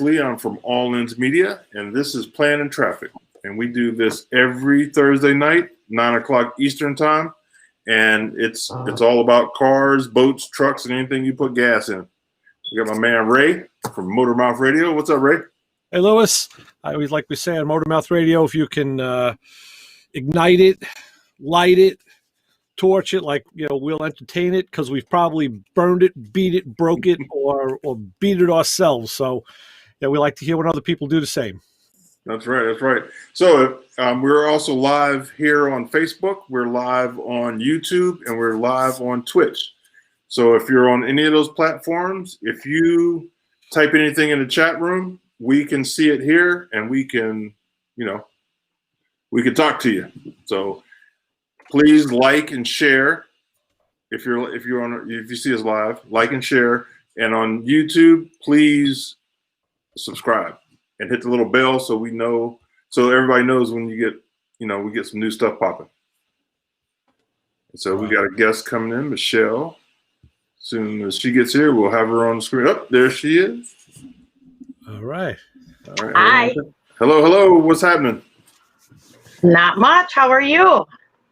Lee. I'm from All Ends Media, and this is Plan and Traffic. And we do this every Thursday night, 9 o'clock Eastern time. And it's all about cars, boats, trucks, and anything you put gas in. We got my man Ray from Motor Mouth Radio. What's up, Ray? Hey, Lewis. I always like we say on Motor Mouth Radio, if you can ignite it, light it, torch it, we'll entertain it, because we've probably burned it, beat it, broke it, or beat it ourselves. So, yeah, we like to hear what other people do the same. That's right. That's right. So we're also live here on Facebook. We're live on YouTube, and we're live on Twitch. So if you're on any of those platforms, if you type anything in the chat room, we can see it here, and we can talk to you. So please like and share. If you see us live, like and share. And on YouTube, please subscribe and hit the little bell so we know, so everybody knows when you get, we get some new stuff popping. So we got a guest coming in, Michelle. As soon as she gets here, we'll have her on the screen. Oh, there she is. All right. Hi. Hello. What's happening? Not much. How are you?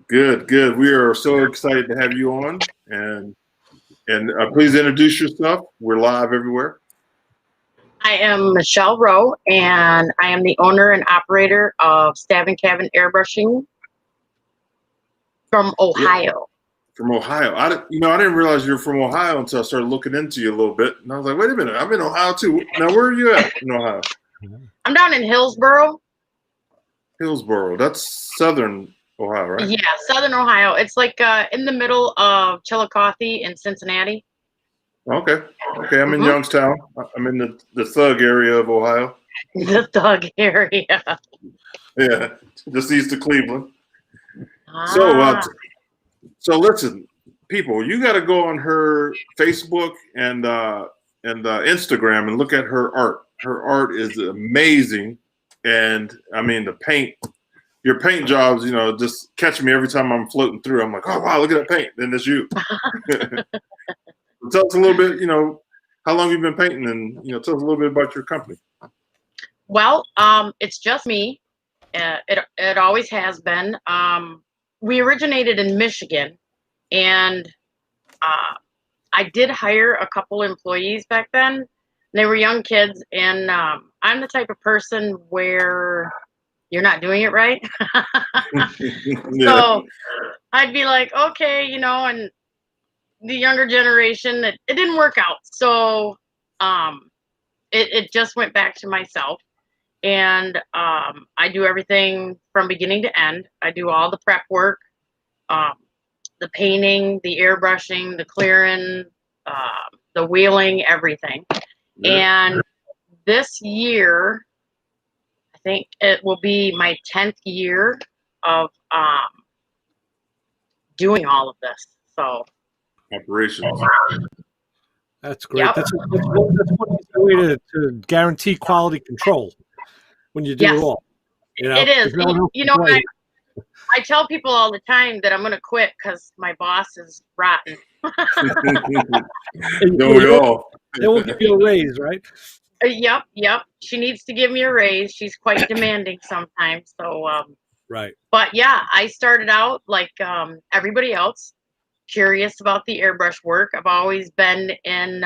Good. We are so excited to have you on. And please introduce yourself. We're live everywhere. I am Michele Roe, and I am the owner and operator of Stabin Cabin Airbrushing from Ohio. Yeah. From Ohio. I didn't realize you were from Ohio until I started looking into you a little bit. And I was like, wait a minute, I'm in Ohio too. Now, where are you at in Ohio? I'm down in Hillsboro. Hillsboro. That's southern Ohio, right? Yeah, southern Ohio. It's like in the middle of Chillicothe and Cincinnati. Okay. I'm in Youngstown. I'm in the Thug area of Ohio. The Thug area. Yeah, just east of Cleveland. So listen, people, you got to go on her Facebook and Instagram and look at her art. Her art is amazing, and I mean your paint jobs, just catch me every time I'm floating through. I'm like, oh wow, look at that paint. Then it's you. Tell us a little bit, how long you've been painting, and tell us a little bit about your company. Well, it's just me. It always has been. We originated in Michigan, and I did hire a couple employees back then. They were young kids, and I'm the type of person where you're not doing it right. Yeah. So I'd be like, okay, and the younger generation, it didn't work out. So it just went back to myself. And I do everything from beginning to end. I do all the prep work, the painting, the airbrushing, the clearing, the wheeling, everything. Yeah. And this year, I think it will be my 10th year of doing all of this. So operations. That's great. Yep. That's one way to guarantee quality control when you do it all. It is. I tell people all the time that I'm going to quit because my boss is rotten. No, we all. They will give you a raise, right? Yep. She needs to give me a raise. She's quite demanding sometimes. So, right. But yeah, I started out like everybody else, curious about the airbrush work. I've always been in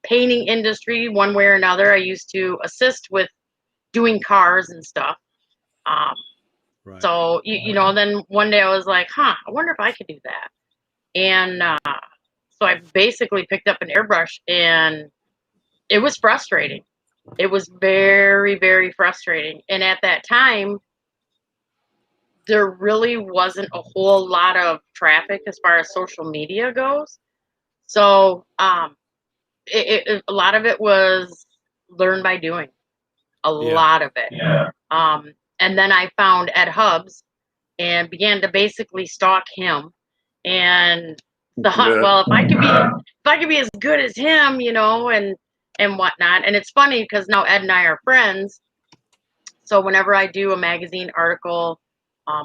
painting industry one way or another. I used to assist with doing cars and stuff. Right. So, then one day I was like, I wonder if I could do that. And so I basically picked up an airbrush, and it was frustrating. It was very, very frustrating. And at that time, there really wasn't a whole lot of traffic as far as social media goes. So a lot of it was learn by doing. A lot of it. Yeah. And then I found Ed Hubbs and began to basically stalk him. And well, if I could be as good as him, and whatnot. And it's funny because now Ed and I are friends. So whenever I do a magazine article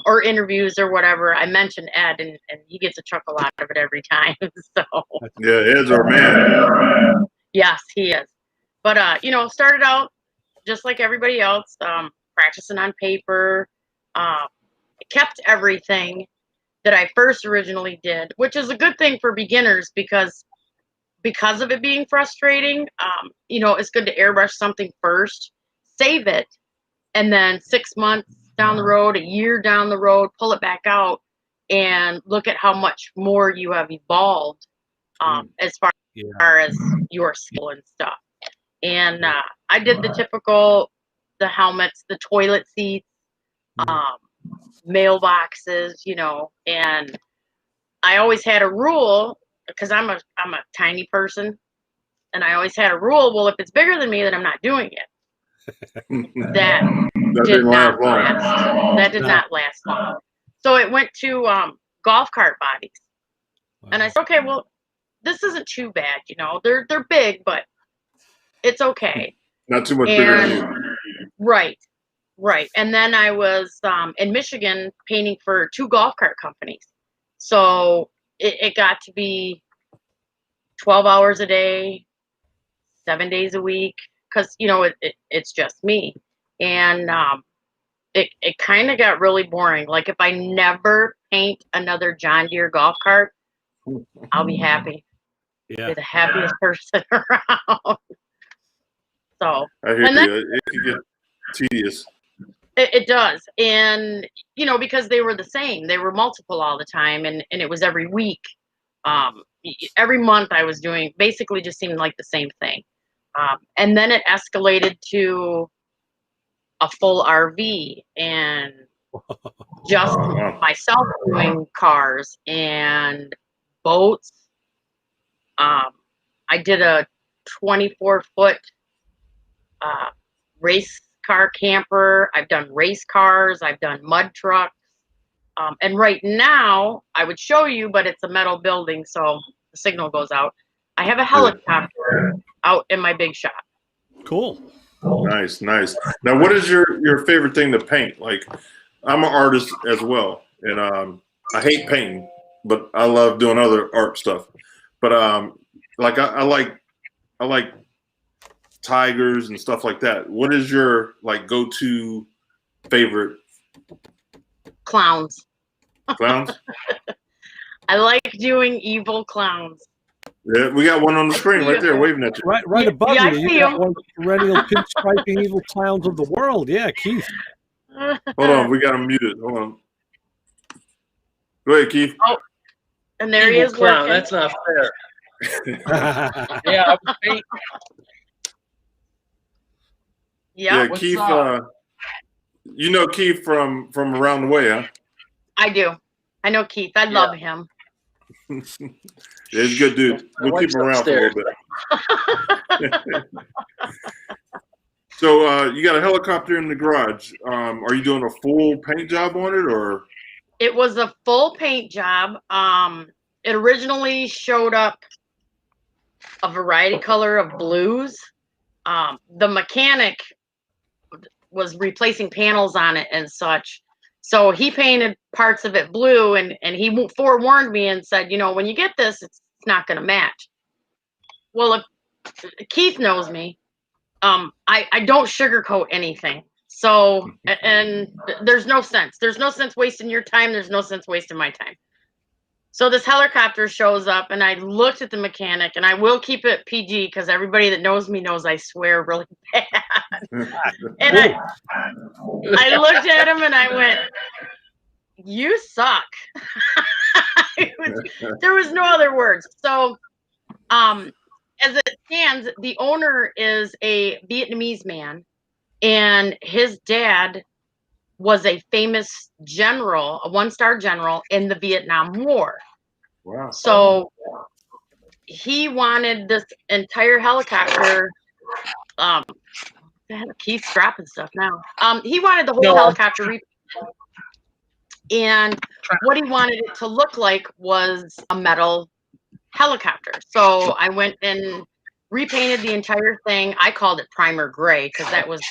or interviews or whatever, I mention Ed, and he gets a chuckle out of it every time. So yeah, Ed's our man. Yes, he is. But you know, started out just like everybody else, practicing on paper. Kept everything that I first originally did, which is a good thing for beginners because of it being frustrating. You know, it's good to airbrush something first, save it, and then 6 months down the road, a year down the road, pull it back out and look at how much more you have evolved as far as your skill and stuff. And I did the typical, the helmets, the toilet seats, mailboxes, you know, and I always had a rule because I'm a tiny person, and I always had a rule. Well, if it's bigger than me, then I'm not doing it. That did not last. That did not last long. So it went to golf cart bodies, and I said, okay, well, this isn't too bad, you know. They're big, but it's okay. Not too much bigger than you. Right. Right. And then I was in Michigan painting for 2 golf cart companies. So it got to be 12 hours a day, 7 days a week, because, you know, it's just me. And it kind of got really boring. Like if I never paint another John Deere golf cart, I'll be happy. Yeah. Be the happiest person around. So, I hear you. It can get tedious. It does. And, you know, because they were the same, they were multiple all the time, and it was every week. Every month I was doing basically just seemed like the same thing. And then it escalated to a full RV and just myself doing cars and boats. I did a 24-foot race car camper. I've done race cars. I've done mud trucks. And right now, I would show you, but it's a metal building, so the signal goes out. I have a helicopter out in my big shop. Cool. Nice, nice. Now, what is your favorite thing to paint? Like, I'm an artist as well, and I hate painting, but I love doing other art stuff. But like I like tigers and stuff like that. What is your like go-to favorite? Clowns. Clowns? I like doing evil clowns. Yeah, we got one on the screen right there waving at you. Right above Yeah, you. I see You got him. one of the perennial pinstriping evil clowns of the world. Yeah, Keith. Hold on, we got him muted. Hold on. Go ahead, Keith. Oh, and there Evil he is clown. working. That's not fair. Yeah, I was painting. Yeah, Yeah, Keith. You know Keith from around the way, huh? I do. I know Keith. I love him. Yeah, he's a good dude. We'll keep him around for a little bit. So you got a helicopter in the garage. Are you doing a full paint job on it, or? It was a full paint job. It originally showed up a variety color of blues. The mechanic was replacing panels on it and such. So he painted parts of it blue, and he forewarned me and said, you know, when you get this, it's not going to match. Well, if Keith knows me, I don't sugarcoat anything. So, and there's no sense. There's no sense wasting your time. There's no sense wasting my time. So this helicopter shows up, and I looked at the mechanic, and I will keep it PG because everybody that knows me knows I swear really bad. And I looked at him and I went, "You suck." There was no other words. So, as it stands, the owner is a Vietnamese man, and his dad was a famous general, a 1-star general in the Vietnam War. Wow. So he wanted this entire helicopter. Keith's dropping stuff now. He wanted the whole helicopter and what he wanted it to look like was a metal helicopter. So I went and repainted the entire thing. I called it primer gray because that was,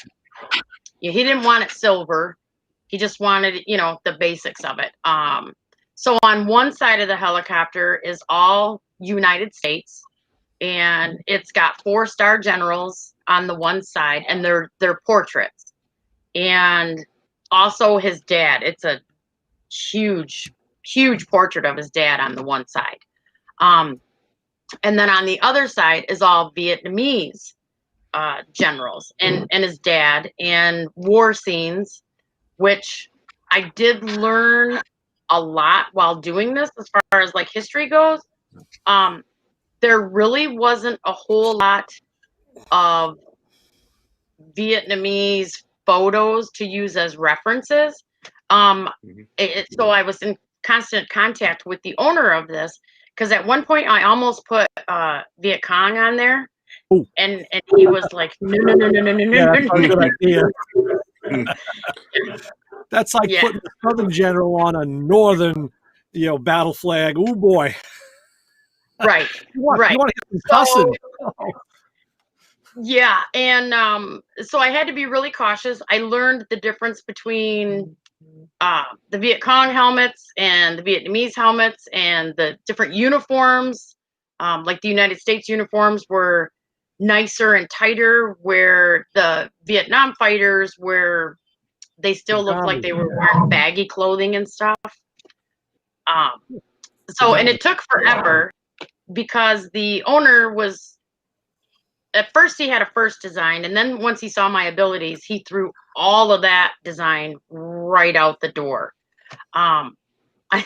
he didn't want it silver. He just wanted, you know, the basics of it. So on one side of the helicopter is all United States, and it's got 4-star generals on the one side, and they're portraits. And also his dad. It's a huge, huge portrait of his dad on the one side. And then on the other side is all Vietnamese generals and his dad and war scenes, which I did learn a lot while doing this as far as like history goes. There really wasn't a whole lot of Vietnamese photos to use as references. So I was in constant contact with the owner of this, because at one point I almost put Viet Cong on there. Ooh. And he was like, no. Yeah, that's a good idea. That's like putting a Southern general on a Northern, battle flag. Oh boy. Right. You want to get some cussing. Yeah, and so I had to be really cautious. I learned the difference between the Viet Cong helmets and the Vietnamese helmets and the different uniforms. Like the United States uniforms were nicer and tighter, where the Vietnam fighters were, they still looked like they were wearing baggy clothing and stuff. So, and it took forever because the owner was, at first he had a first design, and then once he saw my abilities, he threw all of that design right out the door. I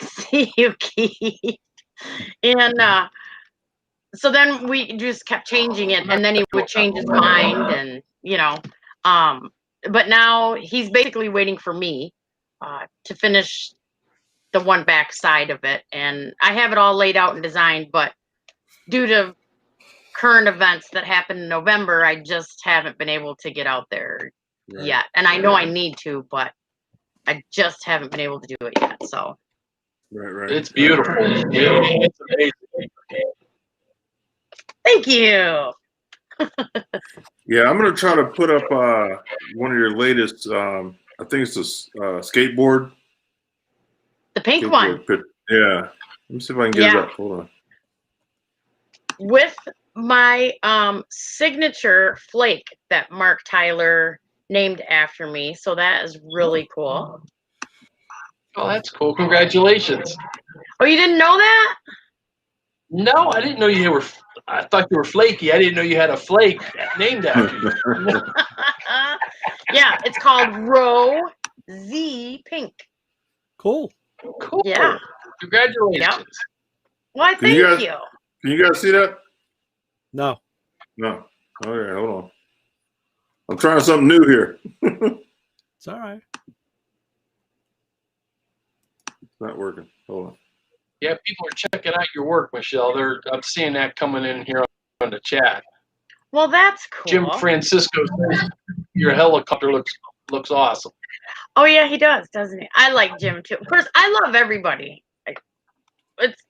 see you, Keith. And so then we just kept changing it, and then he would change his mind, and but now he's basically waiting for me to finish the one back side of it, and I have it all laid out and designed, but due to current events that happened in November, I just haven't been able to get out there yet. And I know I need to, but I just haven't been able to do it yet. So right. It's beautiful. It's amazing. thank you. Yeah, I'm gonna try to put up one of your latest. I think it's a skateboard. The pink one. Yeah. Let me see if I can get it up. Hold on. With my signature flake that Mark Tyler named after me. So that is really cool. Oh, that's cool. Congratulations. Oh, you didn't know that? No, I didn't know you were. I thought you were flaky. I didn't know you had a flake named after you. Yeah, it's called Roe Z Pink. Cool. Cool. Yeah. Congratulations. Yep. Why, Can you thank guys- you. Can you guys see that? No. No. Okay, hold on. I'm trying something new here. It's all right. It's not working. Hold on. Yeah, people are checking out your work, Michelle. I'm seeing that coming in here on the chat. Well, that's cool. Jim Francisco says your helicopter looks awesome. Oh yeah, he does, doesn't he? I like Jim too. Of course, I love everybody.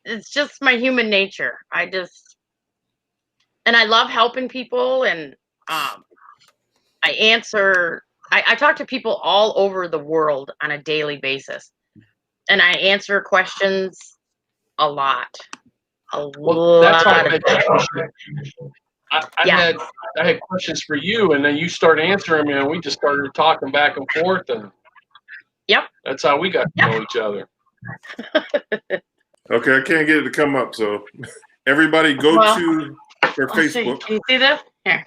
It's just my human nature. And I love helping people, and I talk to people all over the world on a daily basis, and I answer questions a lot. Well, that's how Lot. I had questions for you, and then you started answering me, and we just started talking back and forth, and that's how we got to know each other. Okay, I can't get it to come up, so everybody go to their Facebook. Can you see this? Here.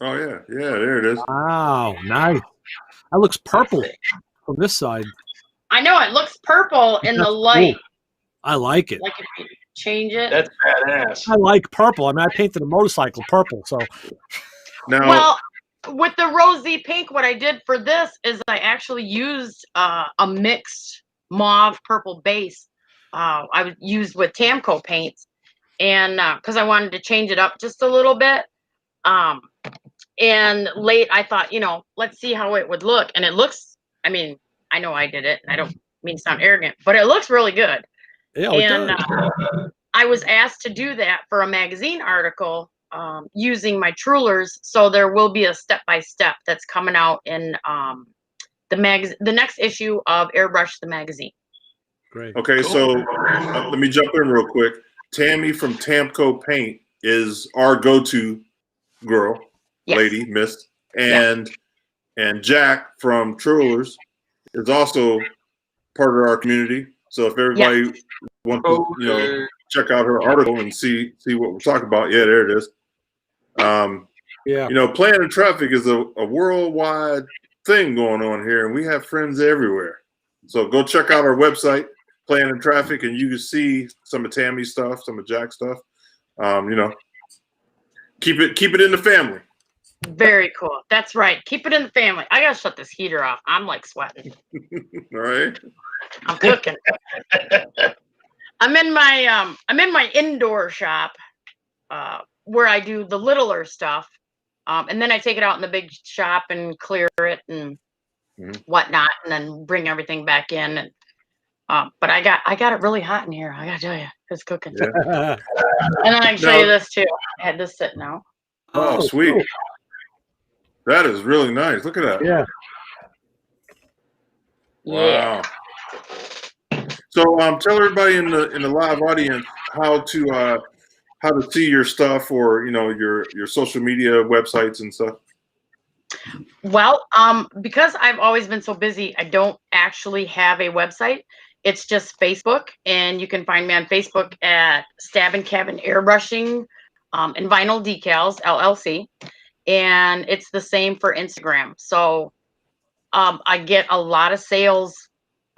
Oh yeah, there it is. Wow, nice. That looks purple from this side. I know it looks purple in the light. Cool. I like it. Like if you change it. That's badass. I like purple. I mean, I painted a motorcycle purple, so. Now, Well, with the rosy pink, what I did for this is I actually used a mixed mauve purple base. I used with Tamco paints, and because I wanted to change it up just a little bit. And late, I thought, let's see how it would look, and it looks. I mean, I know I did it, and I don't mean to sound arrogant, but it looks really good. Yeah, And I was asked to do that for a magazine article using my Trulers. So there will be a step-by-step that's coming out in the next issue of Airbrush the magazine. Great. okay, Cool. so let me jump in real quick. Tammy from Tamco Paint is our go-to girl, lady, miss, and Jack from Trollers is also part of our community. So if everybody wants to, check out her article and see what we're talking about, there it is. Planning traffic is a worldwide thing going on here, and we have friends everywhere. So go check out our website, Planning Traffic, and you can see some of Tammy's stuff, some of Jack's stuff. Keep it in the family. Very cool. That's right. Keep it in the family. I gotta shut this heater off. I'm like sweating. All right. I'm cooking. I'm in my indoor shop where I do the littler stuff, and then I take it out in the big shop and clear it and whatnot, and then bring everything back in. And but I got it really hot in here. I gotta tell you, it's cooking. Yeah. And then I can show you this too. I had this sitting out. Oh, sweet. Cool. That is really nice. Look at that. Yeah. Wow. So tell everybody in the live audience how to see your stuff, or your social media websites and stuff. Well, because I've always been so busy, I don't actually have a website. It's just Facebook, and you can find me on Facebook at Stabin Cabin Airbrushing and Vinyl Decals LLC, and it's the same for Instagram. So I get a lot of sales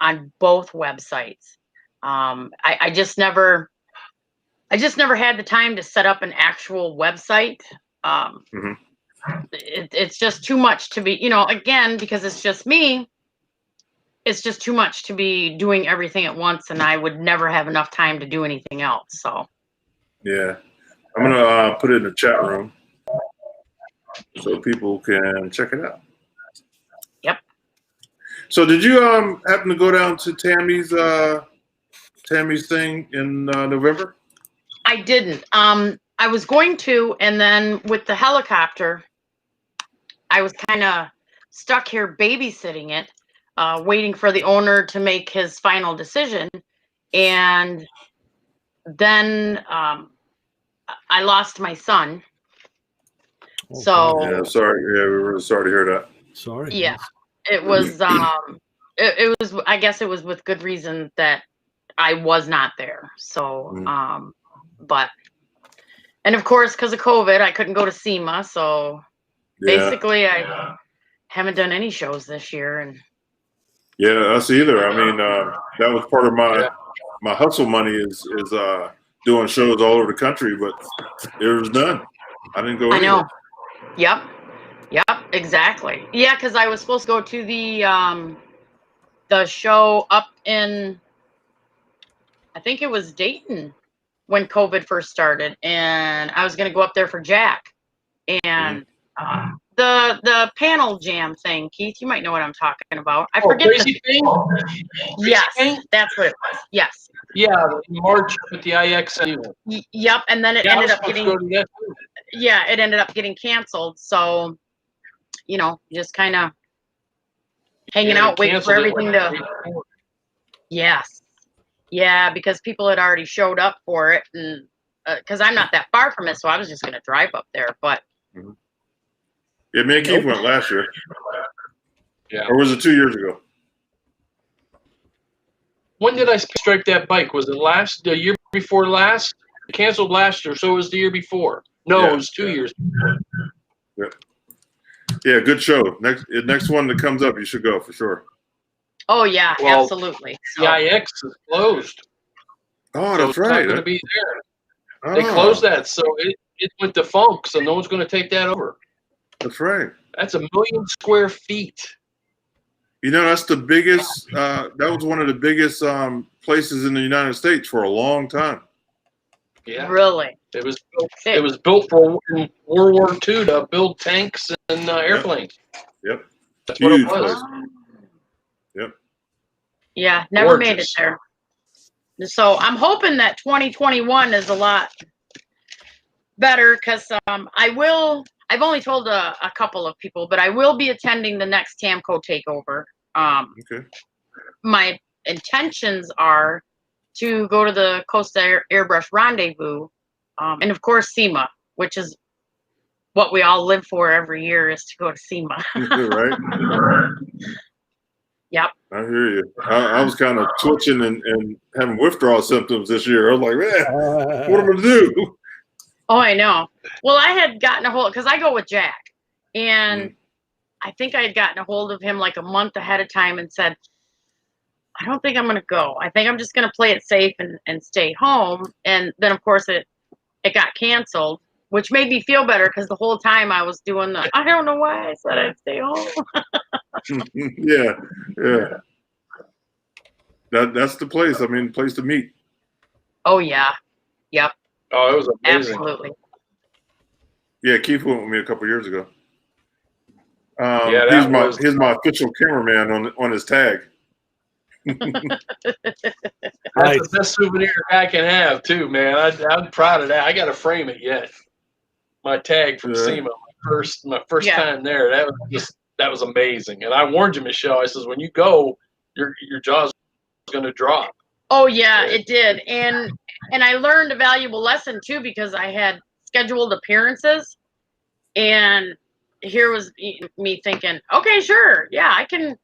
on both websites. I just never had the time to set up an actual website. It's just too much to be, again, because it's just me. It's just too much to be doing everything at once, and I would never have enough time to do anything else. So, yeah, I'm gonna put it in the chat room so people can check it out. Yep. So, did you happen to go down to Tammy's thing in November? I didn't. I was going to, and then with the helicopter, I was kind of stuck here babysitting it. Waiting for the owner to make his final decision. And then I lost my son. So yeah, sorry. Yeah, we were sorry to hear that. Sorry. Yeah, it was. It was. I guess it was with good reason that I was not there. So, and of course, because of COVID, I couldn't go to SEMA. So basically, I haven't done any shows this year, and. Yeah, us either. I mean, that was part of my hustle money is doing shows all over the country, but there was none. I didn't go anywhere. I know. Yep, exactly. Yeah, because I was supposed to go to the show up in, I think it was Dayton when COVID first started, and I was going to go up there for Jack. And the panel jam thing, Keith, you might know what I'm talking about. I forget Crazy thing. Yes, that's what it was. Yes. Yeah, March with the IX. Yep, and then it ended up getting. Yeah, it ended up getting canceled. So, just kind of hanging out, waiting for everything to. Yes. Yeah, because people had already showed up for it, and because I'm not that far from it, so I was just going to drive up there, but. Yeah, me and Keith went last year. Yeah. Or was it 2 years ago? When did I strike that bike? Was it the year before last? It canceled last year, so it was the year before. No, it was 2 years. Yeah, good show. Next one that comes up, you should go for sure. Oh yeah, absolutely. The IX is closed. Oh, that's right. It's not going to be there. They closed that, so it went defunct, so no one's going to take that over. That's right. That's 1 million square feet. That's the biggest. That was one of the biggest places in the United States for a long time. Yeah, really. It was built for World War II to build tanks and airplanes. Yep. That's what it was. Yep. Yeah, never made it there. So I'm hoping that 2021 is a lot better, because I've only told a couple of people, but I will be attending the next Tamco takeover. Okay. My intentions are to go to the Costa Airbrush Rendezvous, and of course SEMA, which is what we all live for every year is to go to SEMA. Right. Yep. I hear you. I was kind of twitching and having withdrawal symptoms this year. I was like, man, what am I gonna do? Oh, I know. Well, I had gotten a hold, because I go with Jack, and I think I had gotten a hold of him like a month ahead of time and said, I don't think I'm going to go. I think I'm just going to play it safe and stay home. And then, of course, it got canceled, which made me feel better, because the whole time I was doing I don't know why I said I'd stay home. Yeah. That's the place. I mean, place to meet. Oh, yeah. Yep. Oh, it was amazing. Absolutely. Yeah, Keith went with me a couple years ago. Yeah, he's my official cameraman on his tag. That's the best souvenir I can have too, man. I'm proud of that. I got to frame it yet. My tag from SEMA, my first time there. That was amazing. And I warned you, Michelle. I says, when you go, your jaw's going to drop. Oh yeah, it did. And I learned a valuable lesson too, because I had scheduled appearances, and here was me thinking, okay, sure, yeah, I can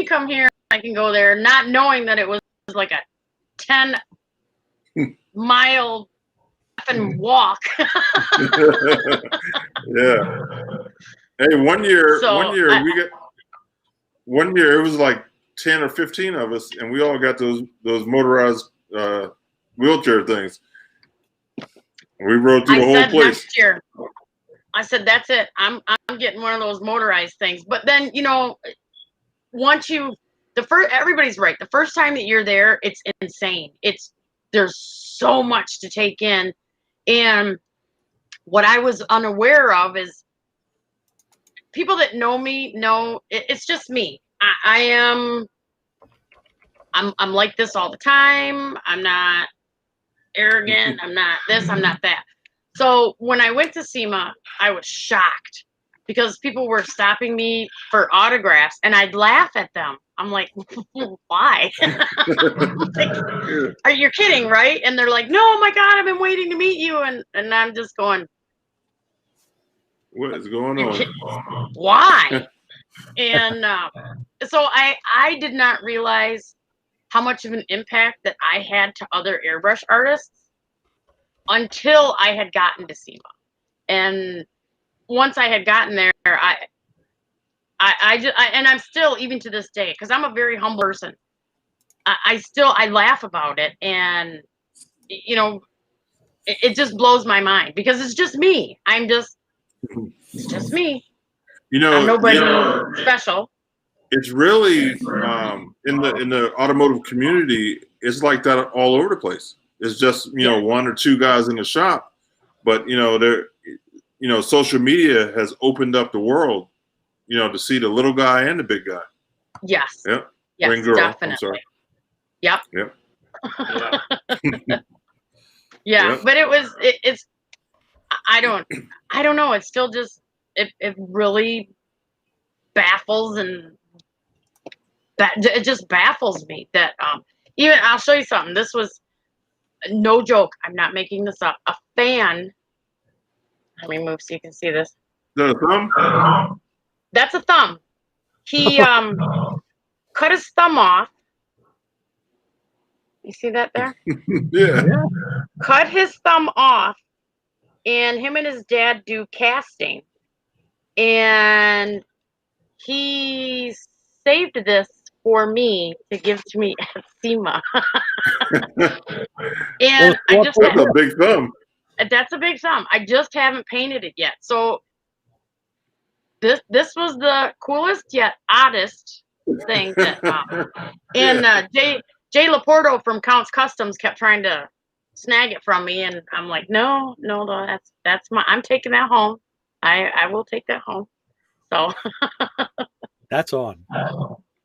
come here, I can go there, not knowing that it was like a 10-mile effing walk. Yeah. Hey, one year it was like 10 or 15 of us, and we all got those motorized wheelchair things. We rode through the whole place. Next year, I said, that's it. I'm getting one of those motorized things. But then, once everybody's right. The first time that you're there, it's insane. There's so much to take in. And what I was unaware of is, people that know me know it's just me. I'm like this all the time. I'm not arrogant. I'm not this, I'm not that. So when I went to SEMA, I was shocked, because people were stopping me for autographs, and I'd laugh at them. I'm like, why? Are you kidding, right? And they're like, no, my God, I've been waiting to meet you. And I'm just going, what is going on? Why? And so I did not realize how much of an impact that I had to other airbrush artists until I had gotten to SEMA. And once I had gotten there, and I'm still, even to this day, because I'm a very humble person, I laugh about it, and it just blows my mind, because it's just me. It's just me. I'm nobody special. It's really in the automotive community, it's like that all over the place. It's just one or two guys in the shop, but social media has opened up the world, to see the little guy and the big guy. Yes. Yep. Yes, Ring girl. definitely. I'm sorry. Yep. Yep. Yeah, but it's I don't know. It's still just it really baffles, and that it just baffles me that even, I'll show you something. This was no joke. I'm not making this up. A fan. Let me move so you can see this. Is that a thumb? That's a thumb. He cut his thumb off. You see that there? Yeah. Cut his thumb off, and him and his dad do casting. And he saved this for me to give to me at SEMA. And that's a big thumb. That's a big thumb. I just haven't painted it yet. So this was the coolest yet oddest thing that and Jay Laporto from Counts Customs kept trying to snag it from me, and I'm like, no, that's I'm taking that home. I will take that home. So that's on.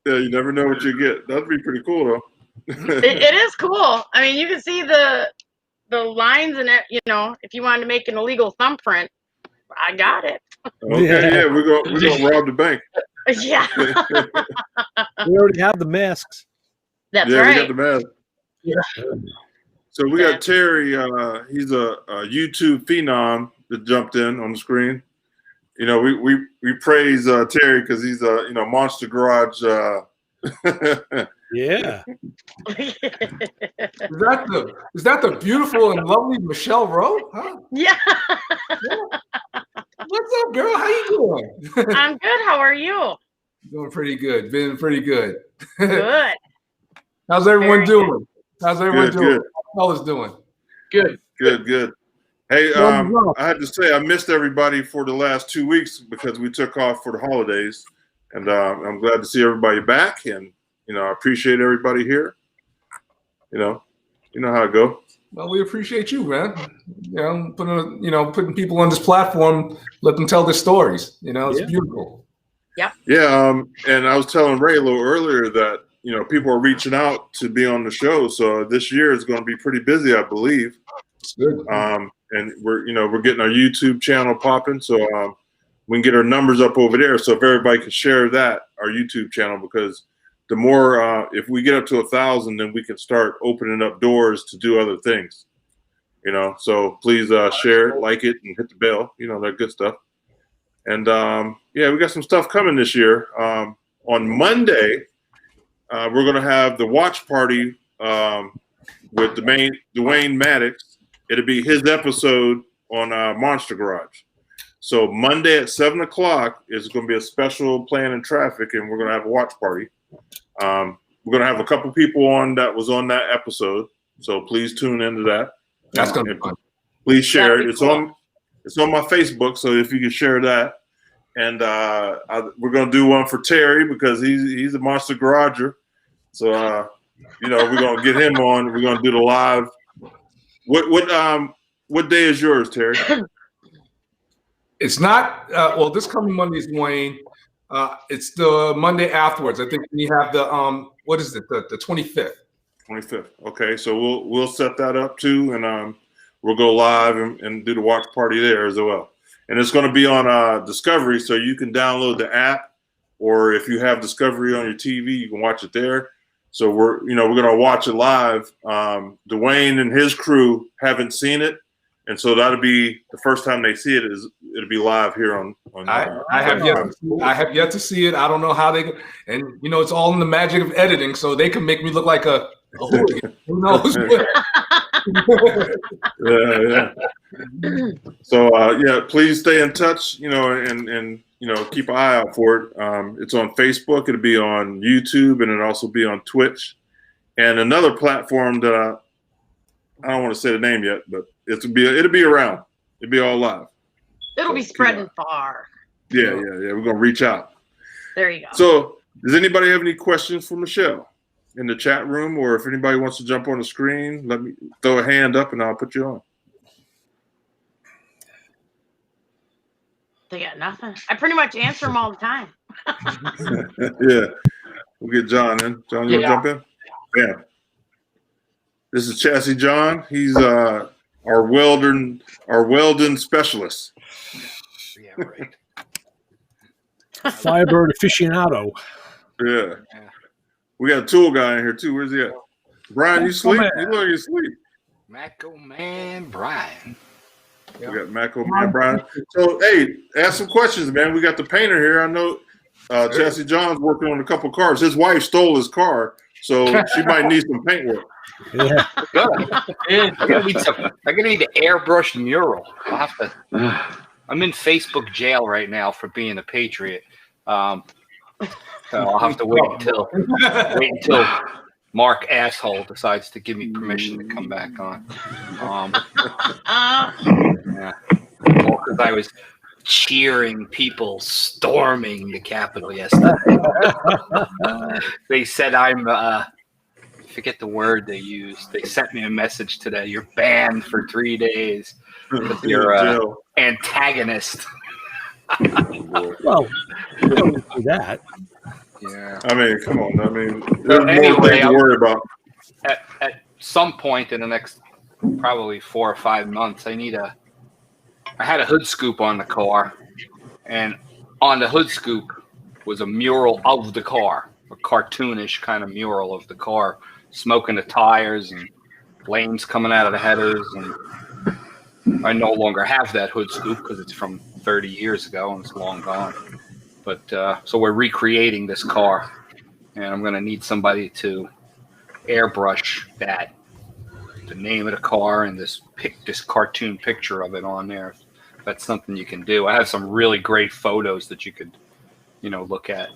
Yeah, you never know what you get. That'd be pretty cool, though. it is cool. I mean, you can see the lines in it. If you wanted to make an illegal thumbprint, I got it. Okay, yeah, we're gonna rob the bank. Yeah. We already have the masks. That's right. We got the mask. Yeah. So we got Terry. He's a YouTube phenom that jumped in on the screen. we praise Terry because he's a Monster Garage. Yeah. Is that the beautiful and lovely Michele Roe? Huh? Yeah. What's up, girl? How you doing? I'm good. How are you? Doing pretty good. Been pretty good. Good. How's everyone Very doing? How's everyone doing? Good. How fellas doing? Good. Hey, I had to say I missed everybody for the last 2 weeks because we took off for the holidays, and I'm glad to see everybody back, and I appreciate everybody here. You know how it go. Well, we appreciate you, man. Putting people on this platform, let them tell their stories. It's beautiful. Yep. Yeah. And I was telling Ray a little earlier that people are reaching out to be on the show, so this year is going to be pretty busy, I believe. It's good. And we're getting our YouTube channel popping, so we can get our numbers up over there. So if everybody can share that, our YouTube channel, because the more if we get up to 1,000, then we can start opening up doors to do other things. So please share it, like it, and hit the bell. That good stuff. And we got some stuff coming this year. On Monday, we're going to have the watch party with Dwayne Maddox. It'll be his episode on Monster Garage. So Monday at 7 o'clock is going to be a special Plan in Traffic, and we're going to have a watch party. We're going to have a couple people on that was on that episode, so please tune into that. That's going to be fun. Please share it. Cool. It's on my Facebook, so if you can share that. And we're going to do one for Terry because he's a Monster Garager. So we're going to get him on. We're going to do the live. What day is yours, Terry? It's not. Well, this coming Monday is Wayne. It's the Monday afterwards. I think we have the what is it? The 25th. 25th. Okay, so we'll set that up too, and we'll go live and do the watch party there as well. And it's going to be on Discovery, so you can download the app, or if you have Discovery on your TV, you can watch it there. So we're going to watch it live. Dwayne and his crew haven't seen it, and so that'll be the first time they see it. It'll be live here on. I have yet to see it. I don't know how they, and it's all in the magic of editing, so they can make me look like a hooligan. Who knows? Yeah. So please stay in touch. And keep an eye out for it. It's on Facebook. It'll be on YouTube, and it'll also be on Twitch, and another platform that I don't want to say the name yet, but it'll be around. It'll be all live. It'll be spreading far. Yeah. We're gonna reach out. There you go. So, does anybody have any questions for Michele in the chat room, or if anybody wants to jump on the screen, let me throw a hand up and I'll put you on. They got nothing. I pretty much answer them all the time. Yeah, we'll get John in. John, you want to jump in? Yeah. This is Chassis John. He's our welding specialist. Yeah, right. Firebird aficionado. Yeah. We got a tool guy in here too. Where's he at? Brian, you sleep? You look like you sleep. Maco Man Brian. We got Maco Man Brian. So hey, ask some questions, man. We got the painter here. I know Chassis John's working on a couple cars. His wife stole his car, so she might need some paint work. Yeah. Good. I'm gonna need an airbrush mural. I'm in Facebook jail right now for being a patriot. So I'll have to wait until Mark Asshole decides to give me permission to come back on. Yeah. Well, because I was cheering people storming the Capitol yesterday. They said forget the word they used. They sent me a message today. You're banned for 3 days because you're an antagonist. Well, we don't do that. Yeah. I mean, come on. I mean, there's more things to worry about. At some point in the next probably 4 or 5 months, I had a hood scoop on the car, and on the hood scoop was a mural of the car, a cartoonish kind of mural of the car, smoking the tires and flames coming out of the headers. And I no longer have that hood scoop because it's from 30 years ago and it's long gone. But so we're recreating this car, and I'm going to need somebody to airbrush that, the name of the car, and this cartoon picture of it on there. That's something you can do. I have some really great photos that you could, look at.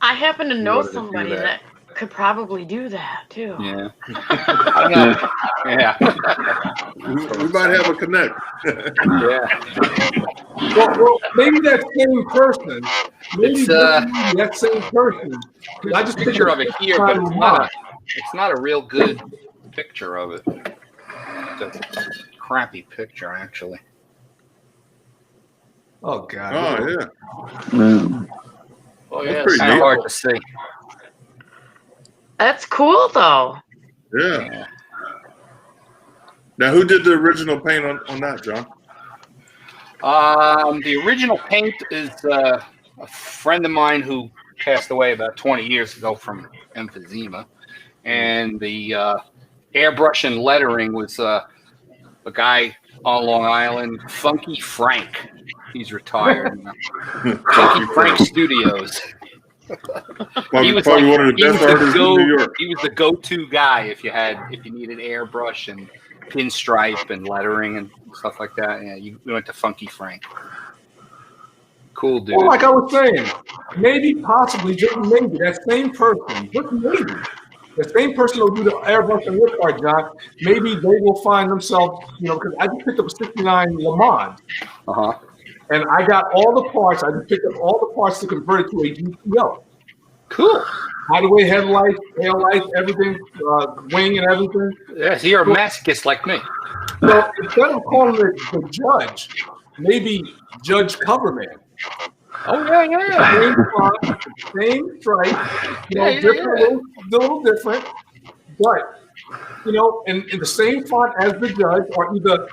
I happen to know order to do somebody that. that could probably do that too. Yeah. I don't know. Yeah. We might have a connect. Yeah. Well, maybe that same person. Maybe It's that same person. there's a picture of it here, but it's not a real good picture of it. It's a crappy picture, actually. Oh God. Oh yeah. Oh That's yeah, pretty Kind of neat. hard to see. That's cool though. Yeah. Now, who did the original paint on that, John? The original paint is a friend of mine who passed away about 20 years ago from emphysema, and the airbrush and lettering was a guy on Long Island, Funky Frank. He's retired now. Funky Frank Studios. Probably one of the best artists in New York. He was the go-to guy if you needed airbrush and pinstripe and lettering and stuff like that. Yeah, you went to Funky Frank. Cool dude. Well, like I was saying, maybe, possibly, just maybe that same person, just maybe, the same person will do the airbrush on your car, John. Maybe they will find themselves, because I just picked up a '69 Le Mans. And I got all the parts. I just picked up all the parts to convert it to a GTO. Cool. Hideaway headlights, tail lights, everything, wing and everything. Yes, you're a masochist like me. So instead of calling it the Judge, maybe Judge Coverman. Oh yeah. Same font, same stripe, different, a little different, but in the same font as the Judge, or either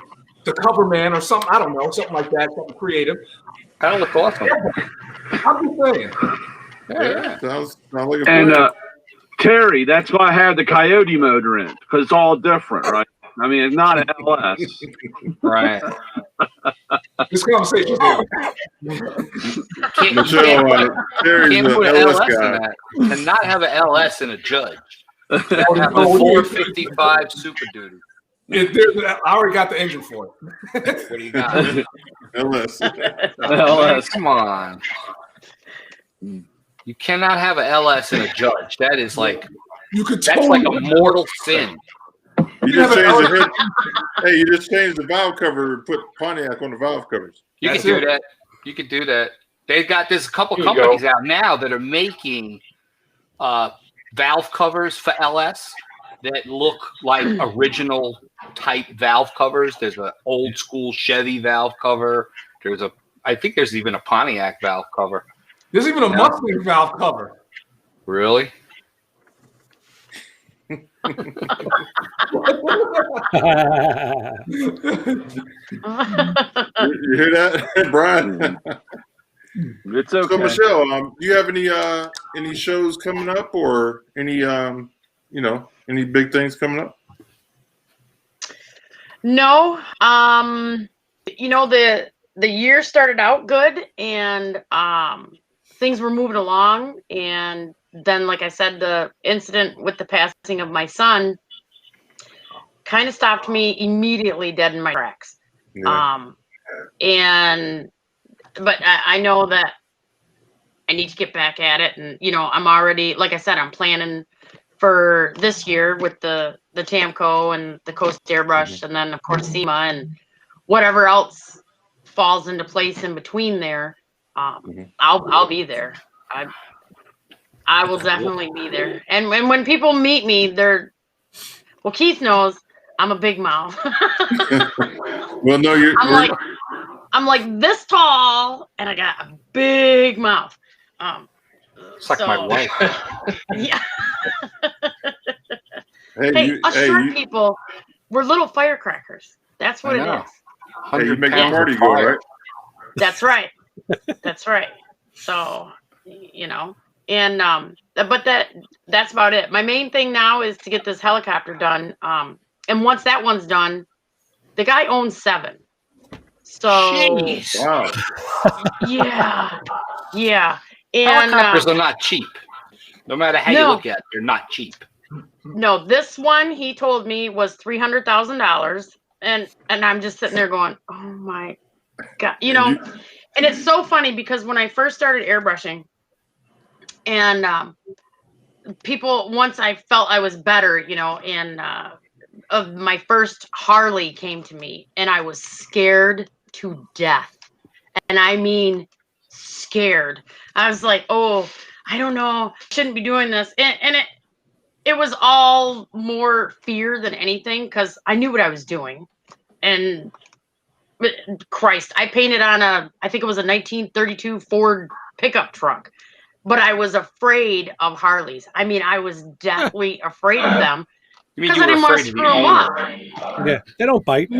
the Coverman or something. I don't know, something like that, something creative. That'll look awesome. I'm just saying. Yeah. Sounds like a And plan. Terry, that's why I have the Coyote motor in, because it's all different, right? I mean, it's not an LS. Right. This conversation. Michelle, Terry's Can't the put an LS LS in guy. that. Cannot have an LS in a Judge. Have a 455 Super Duty. I already got the engine for it. What do you got? LS. LS. Come on. You cannot have an LS in a Judge. That is like that's like a mortal sin. You just changed the head. Hey, you just changed the valve cover and put Pontiac on the valve covers. You can do that. You can do that. There's a couple companies out now that are making valve covers for LS that look like original type valve covers. There's an old school Chevy valve cover. I think there's even a Pontiac valve cover. There's even a Mustang valve cover. Really? You hear that, Brian? It's okay. So, Michelle, do you have any shows coming up, or any any big things coming up? No. The year started out good, and things were moving along, and then, like I said, the incident with the passing of my son kind of stopped me immediately dead in my tracks. Yeah. But I know that I need to get back at it, and I'm already, like I said, I'm planning for this year with the Tamco and the Coast Airbrush, and then of course SEMA and whatever else falls into place in between there. I'll be there. I will definitely be there. And when people meet me, Keith knows I'm a big mouth. Well, no, I'm like this tall, and I got a big mouth. It's like my wife. Yeah. Hey, short people, we're little firecrackers. That's what it is. Hey, you make a 100 party pounds go, of fire. right? That's right. That's right. So, and but that's about it. My main thing now is to get this helicopter done. And once that one's done, the guy owns 7. So Jeez. Wow. yeah. And Helicopters are not cheap. No matter how you look at it, they're not cheap. no, this one he told me was $300,000, and I'm just sitting there going, oh my God, and it's so funny because when I first started airbrushing, and people, once I felt I was better, and of my first Harley came to me, and I was scared to death, and I mean scared. I was like, oh, I don't know, shouldn't be doing this, and it was all more fear than anything because I knew what I was doing. And Christ, I painted on I think it was a 1932 Ford pickup truck, but I was afraid of Harleys. I mean, I was deathly afraid of them because I didn't want to screw them up. Yeah, they don't bite.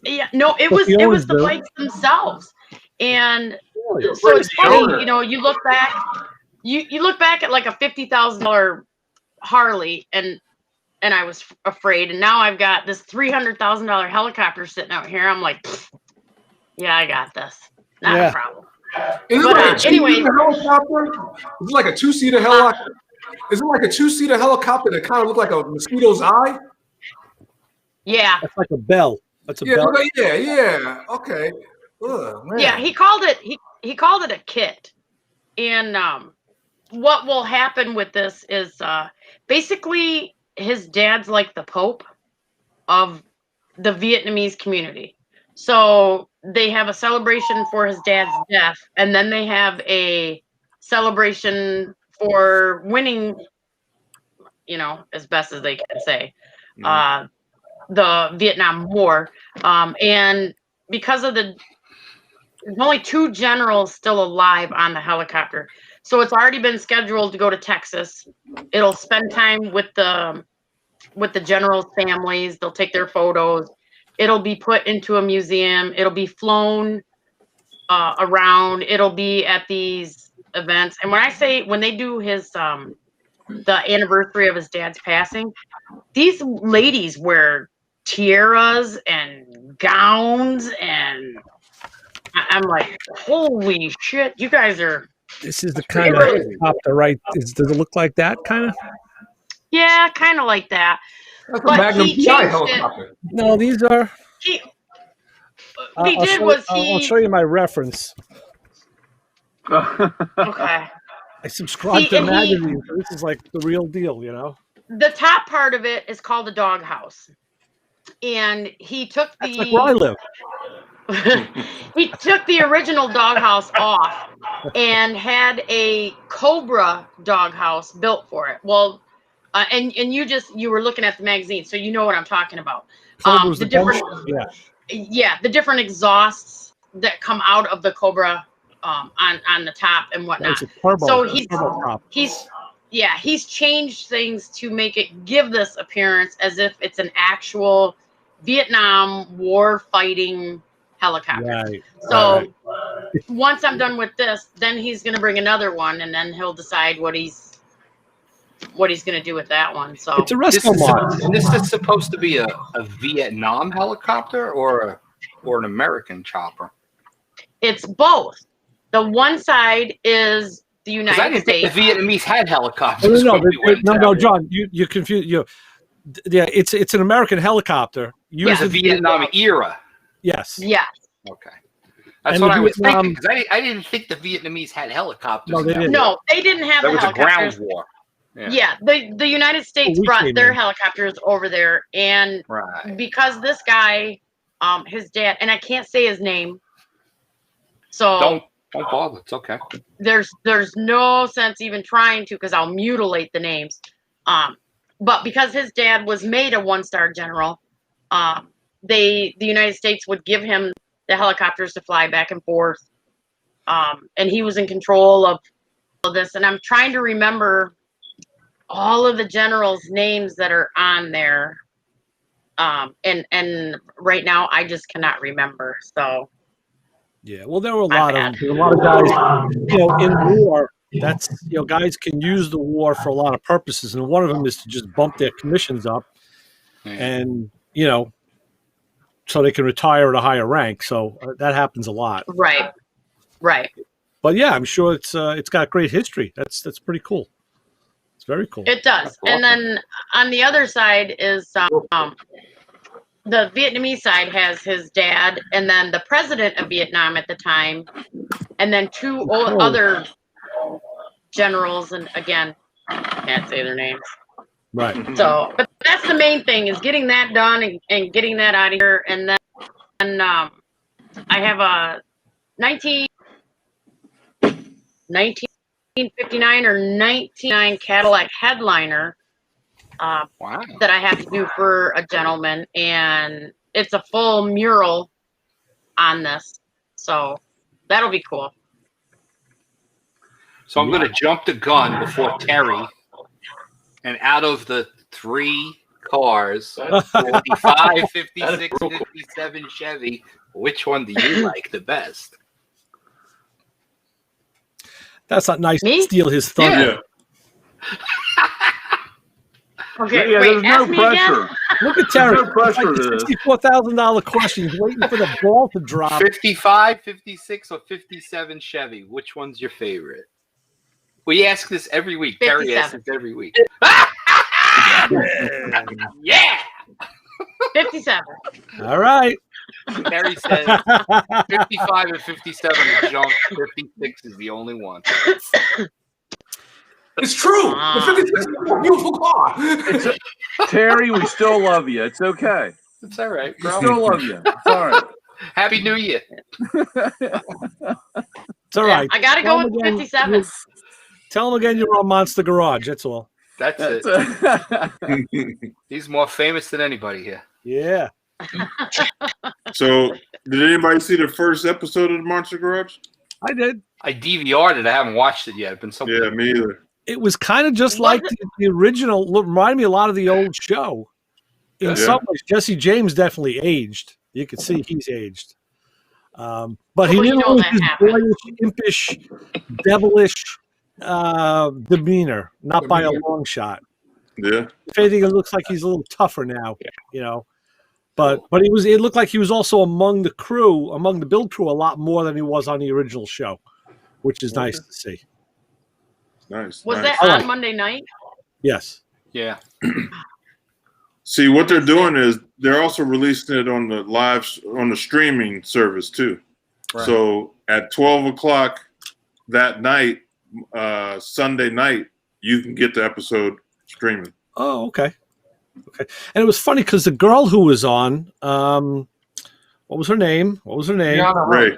Yeah, no, it was the bikes themselves. And Really? so it's funny, you look back, you look back at like a $50,000 Harley, and I was afraid, and now I've got this $300,000 helicopter sitting out here. I'm like, yeah, I got this. Not a problem. Is it like a two-seater helicopter? Is it like a two-seater helicopter? Is it like a two-seater helicopter that kind of looks like a mosquito's eye? Yeah. That's like a bell. That's a bell. Yeah. Okay. Ugh, man. Yeah, he called it a kit. And what will happen with this is basically his dad's like the Pope of the Vietnamese community. So they have a celebration for his dad's death, and then they have a celebration for winning, as best as they can say, the Vietnam War. And because of there's only 2 generals still alive on the helicopter. So it's already been scheduled to go to Texas. It'll spend time with the generals' families. They'll take their photos. It'll be put into a museum. It'll be flown around. It'll be at these events. And when they do his the anniversary of his dad's passing, these ladies wear tiaras and gowns, and I'm like, holy shit, you guys are. This is the kind of helicopter, right? Does it look like that kind of? Yeah, kind of like that. That's a Magnum PI helicopter. No, these are. I'll show you my reference. Okay. I subscribe to magazines. So this is like the real deal, The top part of it is called a doghouse, and he took That's like where I live. He took the original doghouse off and had a Cobra doghouse built for it. Well, and you were looking at the magazine, so you know what I'm talking about. The different exhausts that come out of the Cobra on the top and whatnot. So he's changed things to make it give this appearance as if it's an actual Vietnam War fighting helicopter. Right. So once I'm done with this, then he's going to bring another one, and then he'll decide what he's going to do with that one. So it's a rescue mod. And this is supposed to be a Vietnam helicopter or an American chopper? It's both. The one side is the United States. The Vietnamese had helicopters. No, John, you confuse you. Yeah, it's an American helicopter. It's a Vietnam era. Yes. Yes. Okay. That's what I was thinking, because I didn't think the Vietnamese had helicopters. No, they didn't. No, they didn't have the helicopters. That was a ground war. Yeah, the United States brought their helicopters over there, and because this guy, his dad, and I can't say his name, so don't bother. It's okay. There's no sense even trying to, because I'll mutilate the names. But because his dad was made a 1-star general, the United States would give him the helicopters to fly back and forth, and he was in control of all this. And I'm trying to remember all of the generals' names that are on there, and right now I just cannot remember. So yeah, well, there were a lot of guys, in war. That's guys can use the war for a lot of purposes, and one of them is to just bump their commissions up, and so they can retire at a higher rank. So that happens a lot. Right. Right. But yeah, I'm sure it's got great history. That's pretty cool. It's very cool. It does. And then on the other side is the Vietnamese side has his dad, and then the president of Vietnam at the time, and then two other generals. And again, can't say their names. Right. So, but that's the main thing, is getting that done and getting that out of here. And then I have a 1959 or 1999 Cadillac headliner that I have to do for a gentleman, and it's a full mural on this, so that'll be cool. So I'm going to jump the gun before Terry, and out of the 3 cars, 55, 56, 57 Chevy, which one do you like the best? That's not nice Me? to steal his thunder. Yeah. Okay, Yeah, wait, there's no ask me again. pressure. Look at Terry. There's no pressure It's to like this. $64,000 question. He's waiting for the ball to drop. 55, 56, or 57 Chevy, which one's your favorite? We ask this every week. Terry asks 57. this every week. Yeah! 57. All right. Terry says 55 and 57 are junk. 56 is the only one. It's true. The 56 is a beautiful car. Terry, we still love you. It's okay. It's all right, We bro. still love you. It's all right. Happy New Year. It's all right. I gotta go with 57. Tell him again you're on Monster Garage. That's all. That's it. He's more famous than anybody here. Yeah. So, did anybody see the first episode of the Monster Garage? I did. I DVR'd it. I haven't watched it yet. I've been so Yeah, me either. It was kind of just like the original. Reminded me a lot of the old show. In some ways, Jesse James definitely aged. You could see he's aged. But he Well, you didn't know lose that his happened. boyish, impish, devilish demeanor. Not by a long shot. Yeah. If anything, it looks like he's a little tougher now, you know. But it looked like he was also among the build crew a lot more than he was on the original show, which is nice to see. Nice. Was nice. that on Monday night? Yes. Yeah. See, what they're doing is they're also releasing it on the streaming service too. Right. So at 12 o'clock that night, Sunday night, you can get the episode streaming. Oh, okay. Okay. And it was funny because the girl who was on, what was her name? Ray.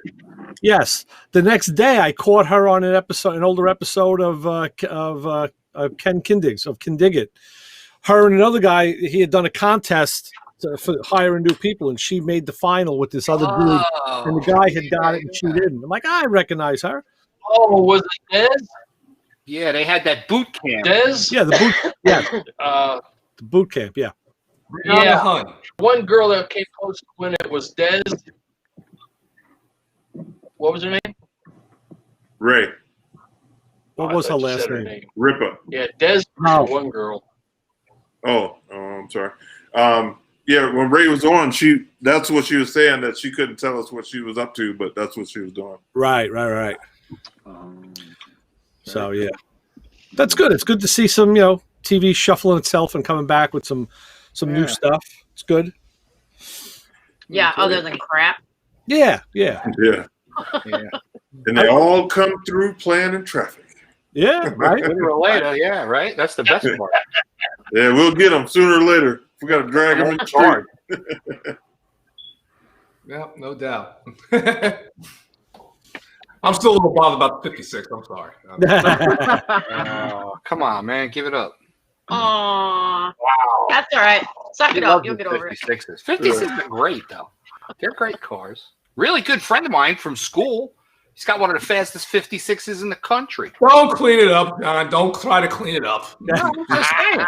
Yes. The next day, I caught her on an older episode of Ken Kindiggs, of Kindigit. Her and another guy, he had done a contest for hiring new people, and she made the final with this other dude, and the guy had got it, and she didn't. I'm like, I recognize her. Oh, was it Dez? Yeah, they had that boot camp. Dez? Yeah, the boot camp. Yeah. Yeah. Hunt. One girl that came close to win it was Dez. What was her name? Ray. What Oh, was I her thought you last said name? Ripa. Yeah, Dez. Oh. One girl. Oh, I'm sorry. Yeah, when Ray was on, that's what she was saying, that she couldn't tell us what she was up to, but that's what she was doing. Right. So yeah, that's good. It's good to see some, TV shuffling itself and coming back with some new stuff. It's good. Yeah, other than crap. Yeah. Yeah. And they all come through playing in traffic. Yeah, right. Sooner or later, yeah, right? That's the best part. Yeah, we'll get them sooner or later. We got to drag them in the street. Yeah, no doubt. I'm still a little bothered about the 56. I'm sorry. Oh, come on, man. Give it up. Aw. Wow. That's all right. Suck it up. You'll get over it. 56s. 56s are great, though. They're great cars. Really good friend of mine from school. He's got one of the fastest 56s in the country. Don't clean it up, John. Don't try to clean it up. No, I'm just saying.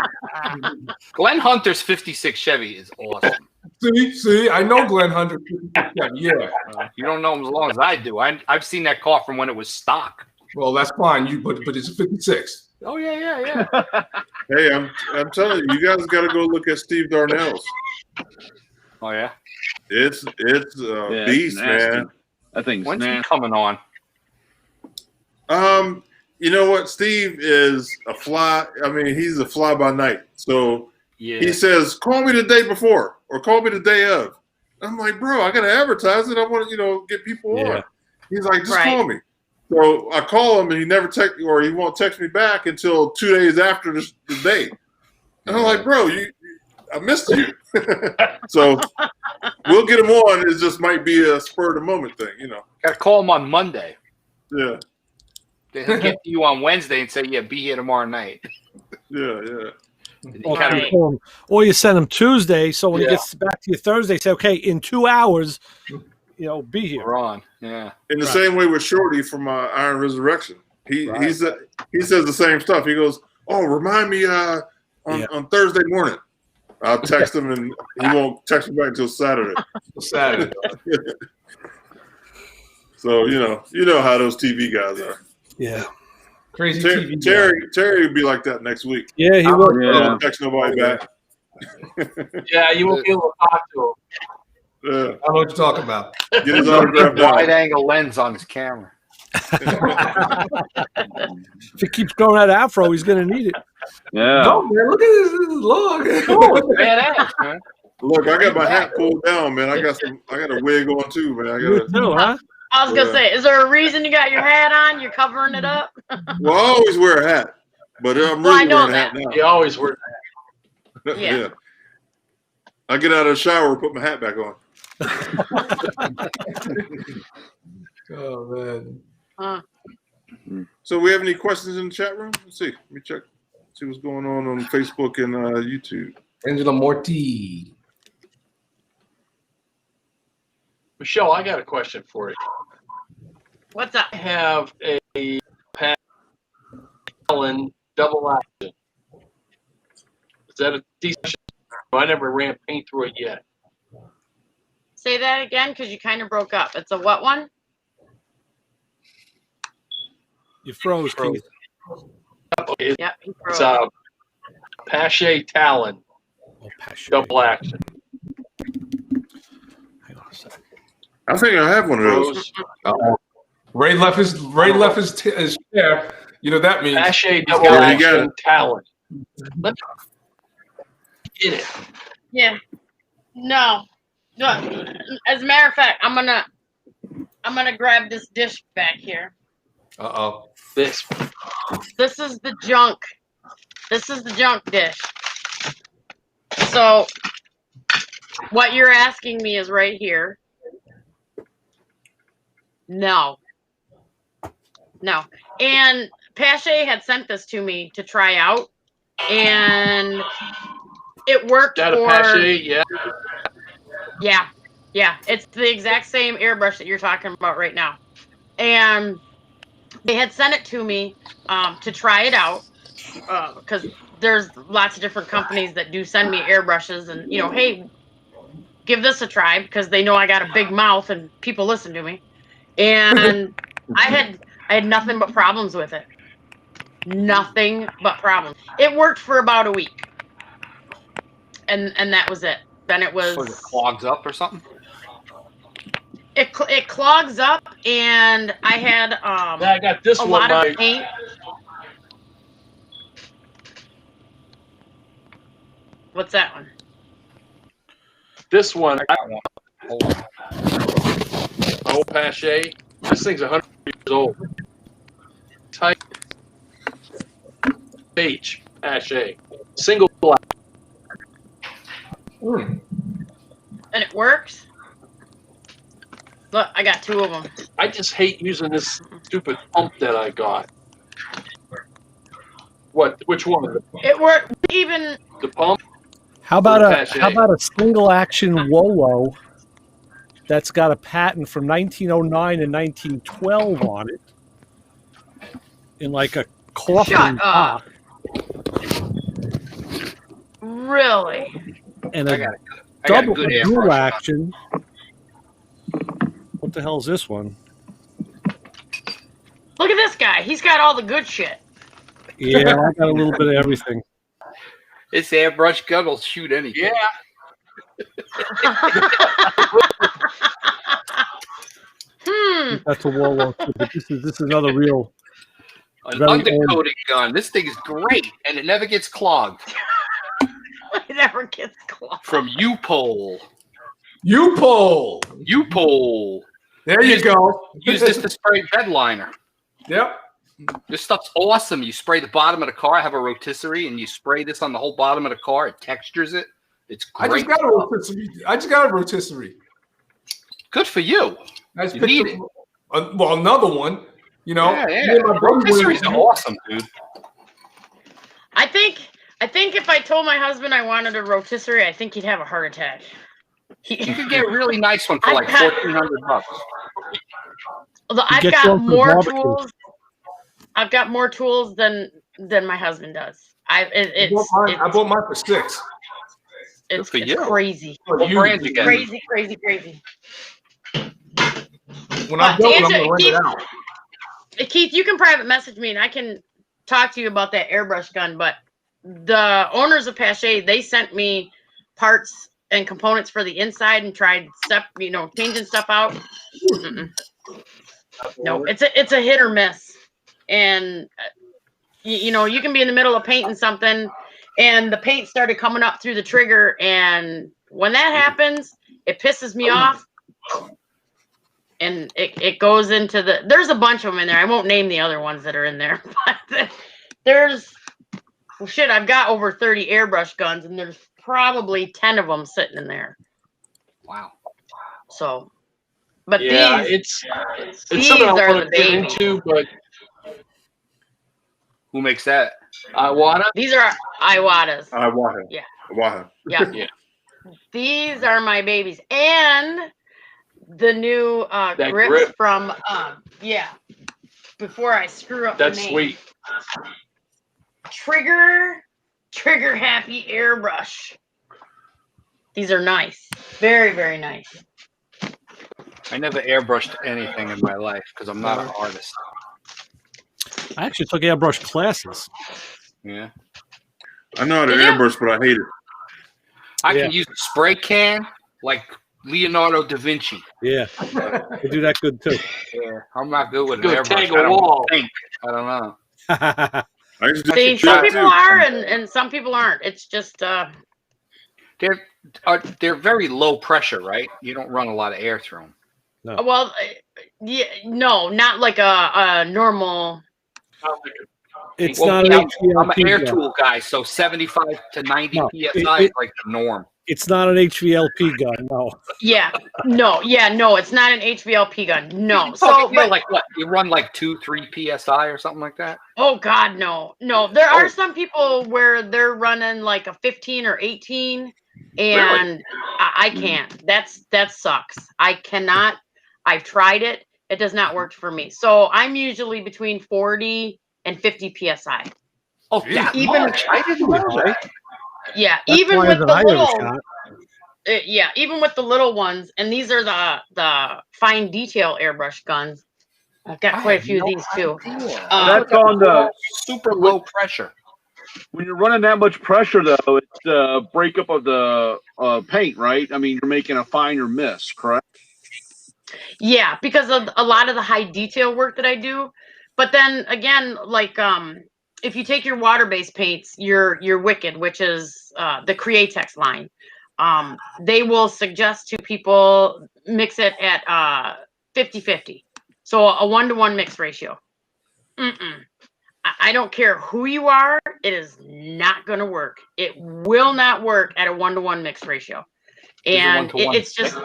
Glenn Hunter's 56 Chevy is awesome. See, I know Glenn Hunter. Yeah. You don't know him as long as I do. I've seen that car from when it was stock. Well, that's fine. But it's a 56. Oh, yeah. Hey, I'm telling you, you guys got to go look at Steve Darnell's. Oh, yeah? It's Yeah, beast, nasty. man. That thing's When's he nasty. coming on? You know what? Steve is a fly. I mean, he's a fly by night. So Yeah. he says, "Call me the day before or call me the day of." I'm like, "Bro, I gotta advertise it. I want to, get people Yeah. on." He's like, "Just Right. call me." So I call him, and he never text, or he won't text me back until 2 days after the day. And I'm like, "Bro, I missed you." So we'll get him on. It just might be a spur of the moment thing, Gotta call him on Monday. Yeah, He'll get to you on Wednesday and say, "Yeah, be here tomorrow night." yeah. Or, Kinda- Right. or you send him Tuesday, so when Yeah. he gets back to you Thursday, say, okay, in 2 hours, be here. We're on. Yeah. In the Right. same way with Shorty from Iron Resurrection, he says the same stuff. He goes, "Oh, remind me on Thursday morning." I'll text him, and he won't text me back until Saturday. Saturday. So you know how those TV guys are. Yeah. Crazy TV. Terry will be like that next week. Yeah, he will. He won't text nobody back. Yeah, you won't be able to talk to him. Yeah. I don't know what you're talking about. Get his autograph Wide down. angle lens on his camera. If he keeps growing that afro, he's going to need it. Yeah. No, man, look at this. This is long. Badass, man. Look, I got my hat pulled down, man. I got a wig on too, man. You too, huh? I was gonna say, is there a reason you got your hat on? You're covering it up? Well, I always wear a hat, but I'm Well, I really know wearing a hat now. You always wear that. Yeah. I get out of the shower, put my hat back on. Oh man. So, we have any questions in the chat room? Let's see. Let me check. See what's going on Facebook and YouTube. Angela Morty. Michelle, I got a question for you. What's up? I have a Allen double action. Is that a decent? I never ran paint through it yet. Say that again, because you kind of broke up. It's a what one? You froze, Keith. It's Yep, he broke. a Pache Talon Oh, passion. double action. Hang on a second. I think I have one of those. Rose. Ray left his chair. You know what that means. Pache double got it. action Talon. Let me get it. Yeah. No. No. As a matter of fact, I'm gonna grab this dish back here. Uh-oh. This. This is the junk. This is the junk dish. So what you're asking me is right here. No. And Pache had sent this to me to try out, and it worked That a for. Pache? Yeah. Yeah. It's the exact same airbrush that you're talking about right now. And they had sent it to me to try it out because there's lots of different companies that do send me airbrushes, and hey, give this a try, because they know I got a big mouth and people listen to me. And I had nothing but problems with it. Nothing but problems. It worked for about a week, and that was it. Then it was. So it clogs up or something? It clogs up, and I had Yeah, I got this a one. lot My of paint. What's that one? this one. I got one. Hold on. Old Pache. This thing's 100 years old. Type H Pache. Single black. Hmm. And it works. Look, I got two of them. I just hate using this stupid pump that I got. What? Which one? It worked. Even The pump? How about Pache. a single action Wolo that's got a patent from 1909 and 1912 on it, in like a coffin Shut up. top, really. and I a got a double good dual airbrush. action. What the hell is this one? Look at this guy. He's got all the good shit. Yeah, I got a little bit of everything. This airbrush gun will shoot anything. Yeah. That's a Warlord too, but this is another real An very undercoating gun. This thing is great, and it never gets clogged. It never gets clogged. From U-Pole. U-Pole. U-Pole. There you go. Use this to spray bed liner. Yep. This stuff's awesome. You spray the bottom of the car. I have a rotisserie, and you spray this on the whole bottom of the car. It textures it. It's great. I just got a rotisserie. Good for you. I just You picked need up, well, another one. You know, Yeah. Rotisseries are awesome, dude. I think if I told my husband I wanted a rotisserie, I think he'd have a heart attack. You could get a really nice one for like $1,400. Although I've got more tools. I've got more tools than my husband does. I bought mine for $6. It's you. crazy. What brand you get? Crazy. When I'm done, I'm gonna rent it out. Keith, you can private message me and I can talk to you about that airbrush gun. But the owners of Pache, they sent me parts and components for the inside and tried changing stuff out. No, it's a hit or miss. And you can be in the middle of painting something and the paint started coming up through the trigger, and when that happens, it pisses me off. And it goes into there's a bunch of them in there. I won't name the other ones that are in there, but I've got over 30 airbrush guns, and there's probably 10 of them sitting in there. Wow. So, but yeah, these it's something I are want the to get baby. into, but Who makes that? Iwata. These are Iwatas. Iwata. Yeah. Iwata. Yeah. Yeah. These are my babies, and the new grips from before I screw up That's the name. sweet. Trigger happy airbrush. These are nice. Very, very nice. I never airbrushed anything in my life because I'm not an artist. I actually took airbrush classes. Yeah. I know how to airbrush, but I hate it. I can use a spray can like Leonardo da Vinci. Yeah. I do that good too. Yeah. I'm not good with an Go airbrush. tag a wall. I don't know. I used to See, do some that people too. are and some people aren't. It's just They're very low pressure, right? You don't run a lot of air through them. No. well, yeah, no, not like a normal. It's Well, not yeah, an HVLP I'm an air gun. tool guy, so 75 to 90 No, PSI is like the norm. It's not an HVLP gun, no. Yeah, no, it's not an HVLP gun. No, So, but like what? You run like 2-3 PSI or something like that? oh God, no. There are some people where they're running like a 15 or 18, and Really? I can't. That sucks. I cannot. I've tried it. It does not work for me. So I'm usually between 40 and 50 PSI. Oh, that much? I didn't know that. Yeah, That's even why with as the an Irish little. shot, Even with the little ones, and these are the fine detail airbrush guns. I've got quite a few of these too. That's on the super low pressure. when you're running that much pressure, though, it's the breakup of the paint, right? I mean, you're making a finer mist, correct? Yeah, because of a lot of the high detail work that I do. But then again, like if you take your water-based paints, your Wicked, which is the Createx line, they will suggest to people mix it at 50-50. So a 1-to-1 mix ratio. I don't care who you are, it is not going to work. It will not work at a 1-to-1 mix ratio. And it's just,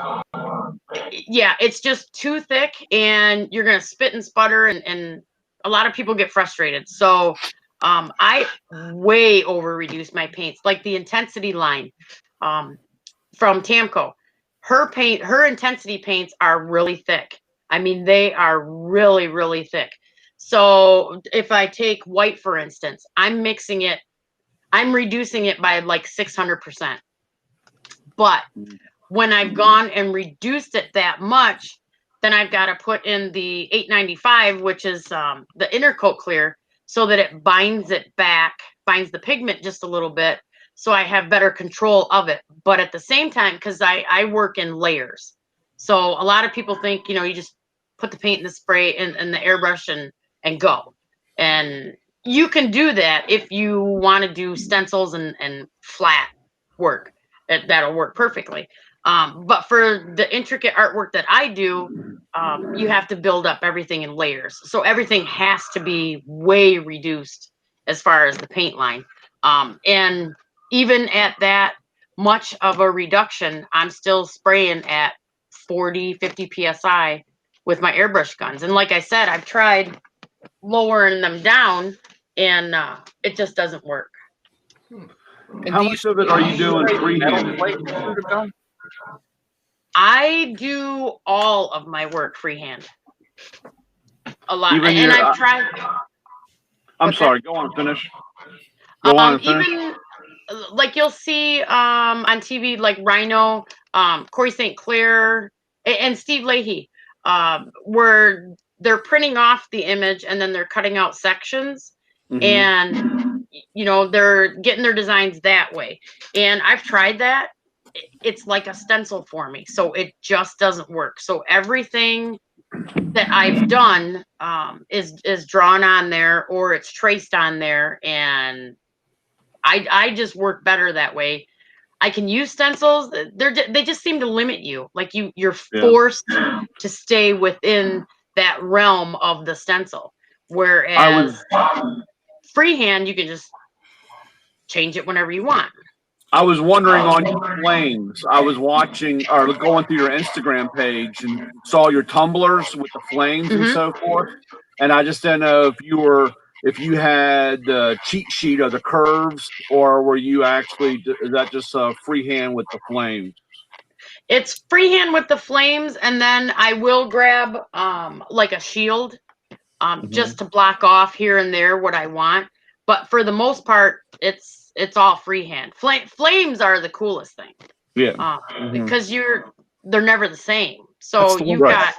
it's just too thick, and you're going to spit and sputter, and a lot of people get frustrated. So I way over reduce my paints, like the Intensity line from Tamco. Her Intensity paints are really thick. I mean, they are really, really thick. So if I take white, for instance, I'm reducing it by like 600%. But when I've gone and reduced it that much, then I've got to put in the 895, which is the inner coat clear, so that it binds it back, binds the pigment just a little bit, so I have better control of it. But at the same time, because I work in layers, so a lot of people think, you just put the paint in the spray and the airbrush and go. And you can do that if you want to do stencils and flat work. That'll work perfectly. But for the intricate artwork that I do, you have to build up everything in layers. So everything has to be way reduced as far as the paint line. And even at that much of a reduction, I'm still spraying at 40, 50 PSI with my airbrush guns. And like I said, I've tried lowering them down and it just doesn't work. And How much of it are you doing freehand? I do all of my work freehand. A lot. Even and your- I've tried. I'm sorry. Go on, finish. Go on and finish. Even like you'll see on TV, like Rhino, Corey St. Clair, and Steve Leahy, where they're printing off the image and then they're cutting out sections, and they're getting their designs that way. And I've tried that. It's like a stencil for me, so it just doesn't work. So everything that I've done is drawn on there or it's traced on there, and I just work better that way. I can use stencils. They just seem to limit you. Like you're forced to stay within that realm of the stencil. Whereas freehand, you can just change it whenever you want. I was wondering on your flames. I was watching or going through your Instagram page and saw your tumblers with the flames and so forth. And I just didn't know if you had the cheat sheet of the curves, or were you actually, is that just freehand with the flames? It's freehand with the flames, and then I will grab like a shield just to block off here and there what I want. But for the most part, it's all freehand. Flames are the coolest thing. Yeah. Because they're never the same. So you've got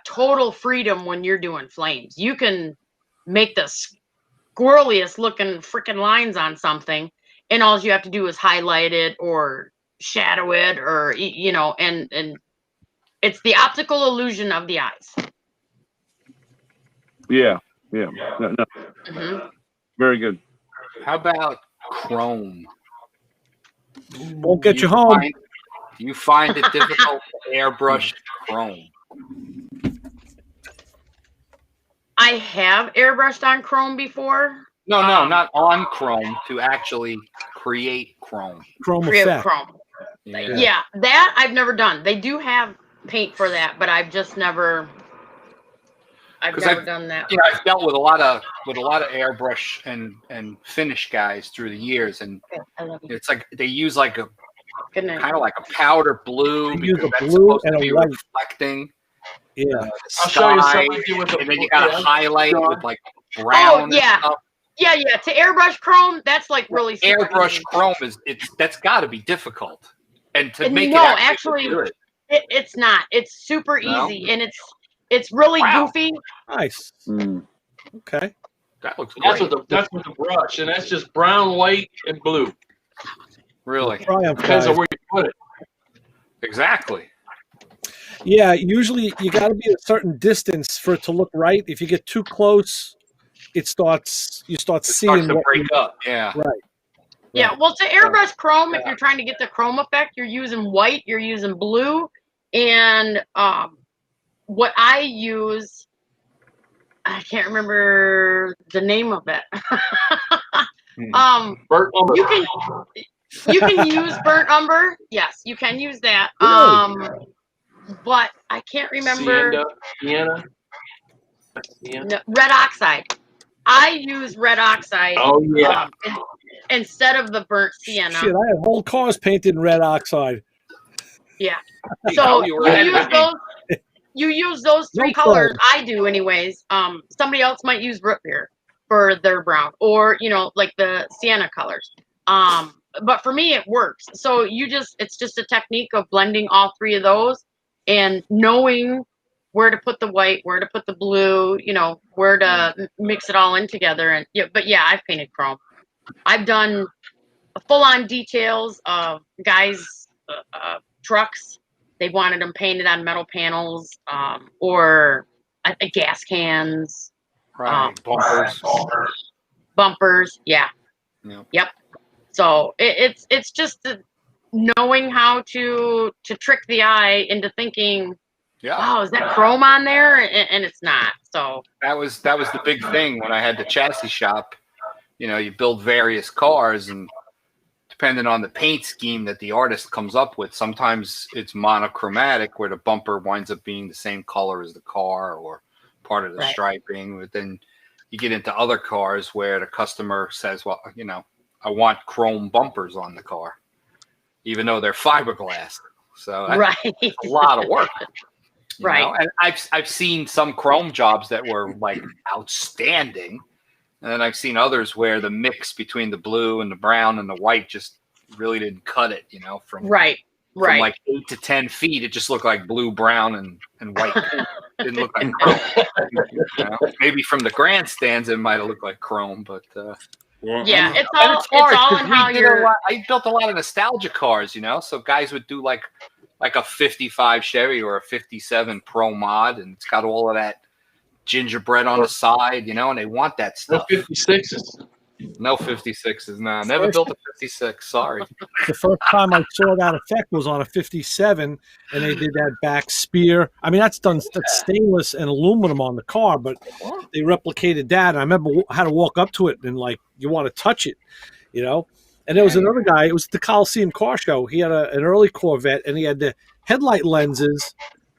total freedom when you're doing flames. You can make the squirreliest looking freaking lines on something, and all you have to do is highlight it or shadow it, or and it's the optical illusion of the eyes. Yeah. No. Very good. How about chrome? Won't get you home. Do you find it difficult to airbrush chrome? I have airbrushed on chrome before. No, not on chrome, to actually create chrome. Create effect. chrome. Yeah, that I've never done. They do have paint for that, but I've just never done that. I've dealt with a lot of airbrush and finish guys through the years, and it's like they use like a kind of like a powder blue, because that's supposed to be reflecting. Yeah, I'll show you something with and then you got to highlight with like brown. Oh yeah, yeah. To airbrush chrome, that's like really super airbrush easy. chrome that's got to be difficult, and to make no, it actually good. It's not. It's super easy, and it's really goofy. Nice. Okay. That looks great. That's with the brush, and that's just brown, white, and blue. Really depends on where you put it. Exactly. Yeah, usually you got to be a certain distance for it to look right. If you get too close, you start seeing starts to break up. Yeah. Right. Yeah, well, to airbrush chrome, if you're trying to get the chrome effect, you're using white, you're using blue, and what I use, I can't remember the name of it. Burnt umber. You can use burnt umber. Yes, you can use that. But I can't remember. Sienna. No, red oxide. I use red oxide. Oh yeah. Instead of the burnt sienna. Shit, I had whole cars painted in red oxide. Yeah. So you use those three colors. I do anyways. Somebody else might use root beer for their brown, or like the sienna colors. But for me it works. So it's just a technique of blending all three of those and knowing where to put the white, where to put the blue, where to mix it all in together. And but yeah, I've painted chrome. I've done full-on details of guys' trucks. They wanted them painted on metal panels, or gas cans, Right. bumpers. Yeah. Yep. Yep. So it's just knowing how to trick the eye into thinking, Yeah. wow, is that chrome on there? And it's not. So that was the big thing when I had the chassis shop. You know, you build various cars, and depending on the paint scheme that the artist comes up with, sometimes it's monochromatic where the bumper winds up being the same color as the car or part of the striping. But then you get into other cars where the customer says, well, you know, I want chrome bumpers on the car, even though they're fiberglass. So that's a lot of work. You know? And I've seen some chrome jobs that were like outstanding. And then I've seen others where the mix between the blue and the brown and the white just really didn't cut it, you know, from like 8 to 10 feet, it just looked like blue, brown, and white. Didn't look like chrome. You know? Maybe from the grandstands, it might have looked like chrome, but it's all in how I built a lot of nostalgia cars, you know, so guys would do like a 55 Chevy or a 57 Pro Mod, and it's got all of that gingerbread on the side, you know, and they want that stuff. No 56s. No 56s. Nah, never built a 56. Sorry. The first time I saw that effect was on a 57, and they did that back spear. I mean, that's stainless and aluminum on the car, but they replicated that. And I remember how to walk up to it and like you want to touch it, you know. And there was another guy. It was the Coliseum Car Show. He had an early Corvette, and he had the headlight lenses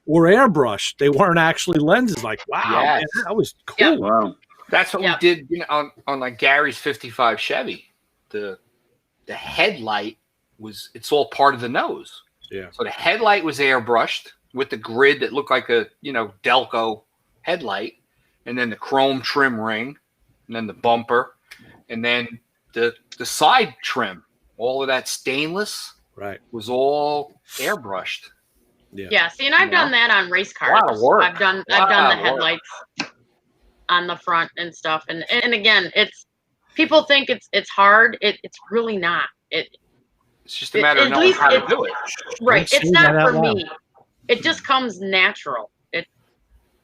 were airbrushed. They weren't actually lenses. Like, wow, man, that was cool. Yep. Wow. That's what we did, you know, on like Gary's 55 Chevy. The headlight it's all part of the nose. Yeah. So the headlight was airbrushed with the grid that looked like a, you know, Delco headlight, and then the chrome trim ring, and then the bumper, and then the side trim, all of that stainless was all airbrushed. Yeah. See, and I've done that on race cars. A lot of work. I've done the headlights on the front and stuff. And again, people think it's hard. It's really not. It's just a matter of knowing how to do it. Right. It's not for me. It just comes natural. It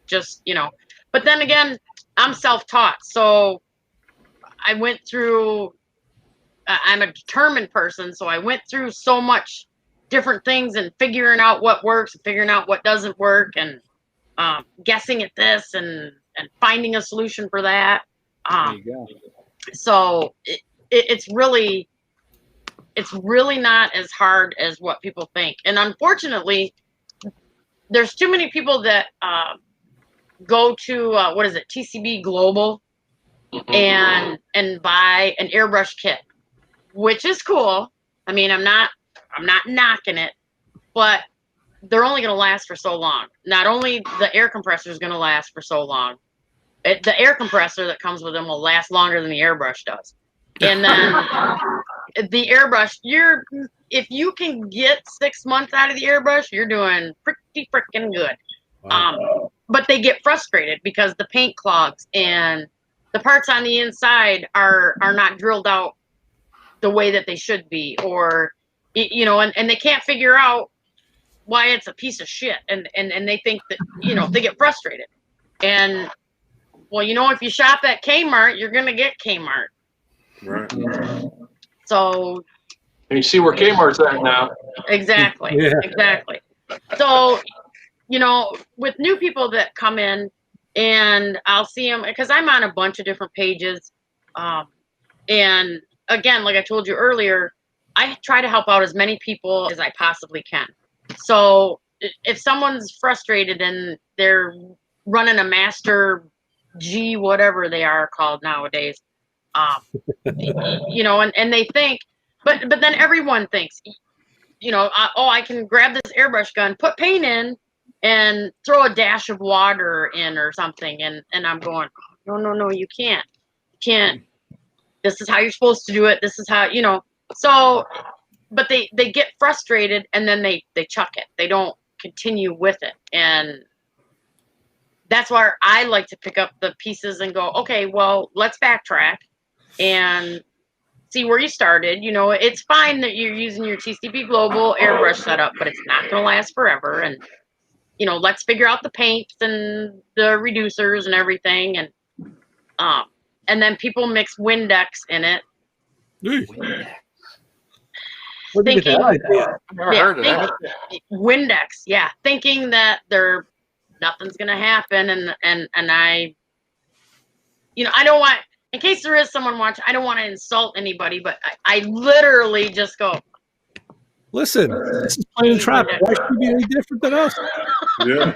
just, you know. But then again, I'm self-taught. So I went through, I'm a determined person. So I went through so much different things and figuring out what works and figuring out what doesn't work and guessing at this and finding a solution for that. There you go. So it's really not as hard as what people think. And unfortunately, there's too many people that go to TCB Global and buy an airbrush kit, which is cool. I mean, I'm not knocking it, but they're only going to last for so long. Not only the air compressor is going to last for so long, the air compressor that comes with them will last longer than the airbrush does. And then the airbrush, if you can get 6 months out of the airbrush, you're doing pretty freaking good. Wow. But they get frustrated because the paint clogs and the parts on the inside are not drilled out the way that they should be, or you know, and they can't figure out why it's a piece of shit, and they think that, you know, they get frustrated. And well, you know, if you shop at Kmart, you're gonna get Kmart. Right. So you see where Kmart's at now. Exactly. Yeah. Exactly. So, you know, with new people that come in, and I'll see them because I'm on a bunch of different pages, and again, like I told you earlier, I try to help out as many people as I possibly can. So if someone's frustrated and they're running a Master G, whatever they are called nowadays, you know, and they think, but then everyone thinks, you know, I can grab this airbrush gun, put paint in, and throw a dash of water in or something, and I'm going, no, you can't. This is how you're supposed to do it. This is how, you know. So, but they get frustrated, and then they chuck it. They don't continue with it, and that's why I like to pick up the pieces and go, okay, well, let's backtrack and see where you started. You know, it's fine that you're using your TCP Global airbrush setup, but it's not going to last forever. And, you know, let's figure out the paints and the reducers and everything. And then people mix Windex in it. Where did you get that idea? Never heard of that. Windex, yeah, thinking that nothing's gonna happen, and I, you know, I don't want, in case there is someone watching, I don't want to insult anybody, but I literally just go, listen, this is playing trap. Why should you be any different than us? Yeah.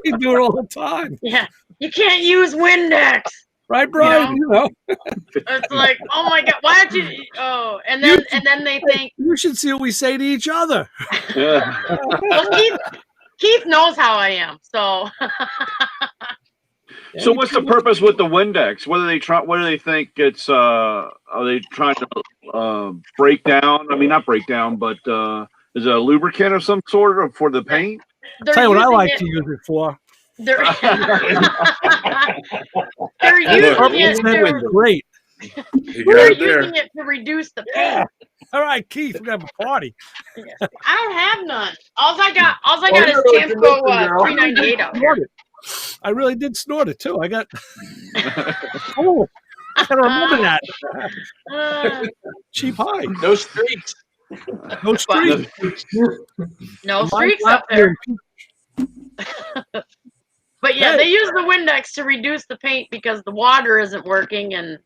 We do it all the time. yeah, you can't use Windex. Right, Brian? You know. It's like, oh my God, why don't you? Oh, and then they think you should see what we say to each other. Well, Keith knows how I am, so. So what's the purpose with the Windex? What do they try? What do they think it's? Are they trying to break down? I mean, not break down, but is it a lubricant of some sort for the paint? Tell you what I like to use it for. They're using it great. They're using it to reduce the paint. All right, Keith, we're gonna have a party. I don't have none. All I got is Tamco $3.98 out here. I really did snort it too. I got. Oh, I gotta remember that. Cheap high. No streaks. No streaks. No streaks up there. But yeah, they use the Windex to reduce the paint because the water isn't working, and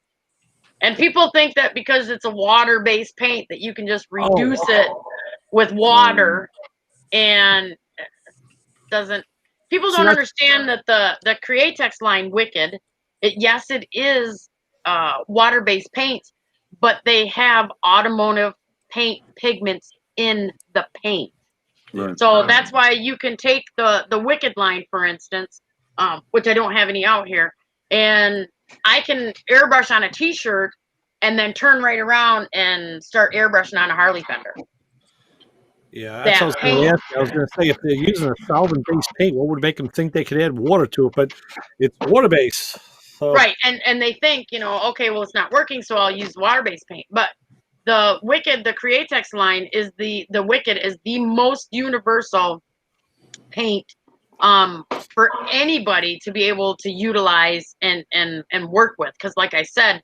people think that because it's a water-based paint that you can just reduce it with water, and doesn't. People don't understand that the Createx line Wicked, yes, it is water-based paint, but they have automotive paint pigments in the paint. Right. So that's why you can take the Wicked line, for instance, which I don't have any out here, and I can airbrush on a T-shirt and then turn right around and start airbrushing on a Harley fender. Yeah, that's what I was going to say. If they're using a solvent-based paint, what would make them think they could add water to it? But it's water-based. So. Right, and they think, you know, okay, well, it's not working, so I'll use water-based paint. But the Wicked, the Createx line is the Wicked is the most universal paint for anybody to be able to utilize and work with. Because like I said,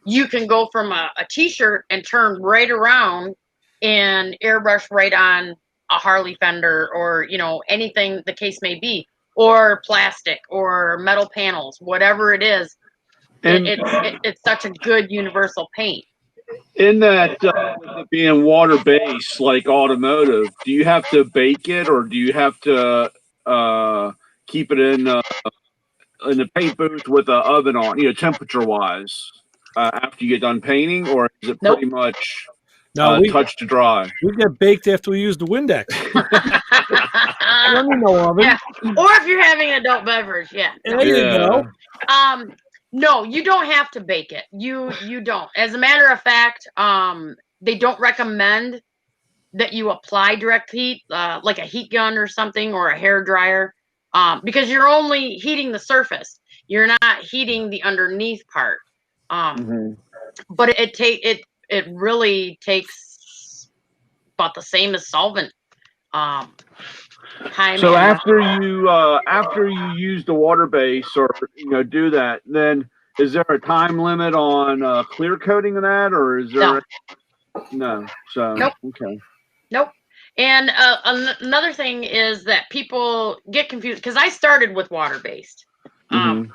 you can go from a T-shirt and turn right around and airbrush right on a Harley fender, or, you know, anything the case may be, or plastic or metal panels, whatever it is. It's such a good universal paint. In that being water-based, like automotive, do you have to bake it, or do you have to keep it in the paint booth with an oven on, you know, temperature-wise, after you get done painting, or is it pretty much touch to dry? We get baked after we use the Windex. Oven. Yeah. Or if you're having an adult beverage, There you go. No, you don't have to bake it. You don't. As a matter of fact, they don't recommend that you apply direct heat, like a heat gun or something, or a hair dryer, because you're only heating the surface. You're not heating the underneath part. But it really takes about the same as solvent. So after you use the water base, or, you know, do that, then is there a time limit on clear coating of that, or is there? No. So nope. Okay. Nope. And another thing is that people get confused, because I started with water based, and,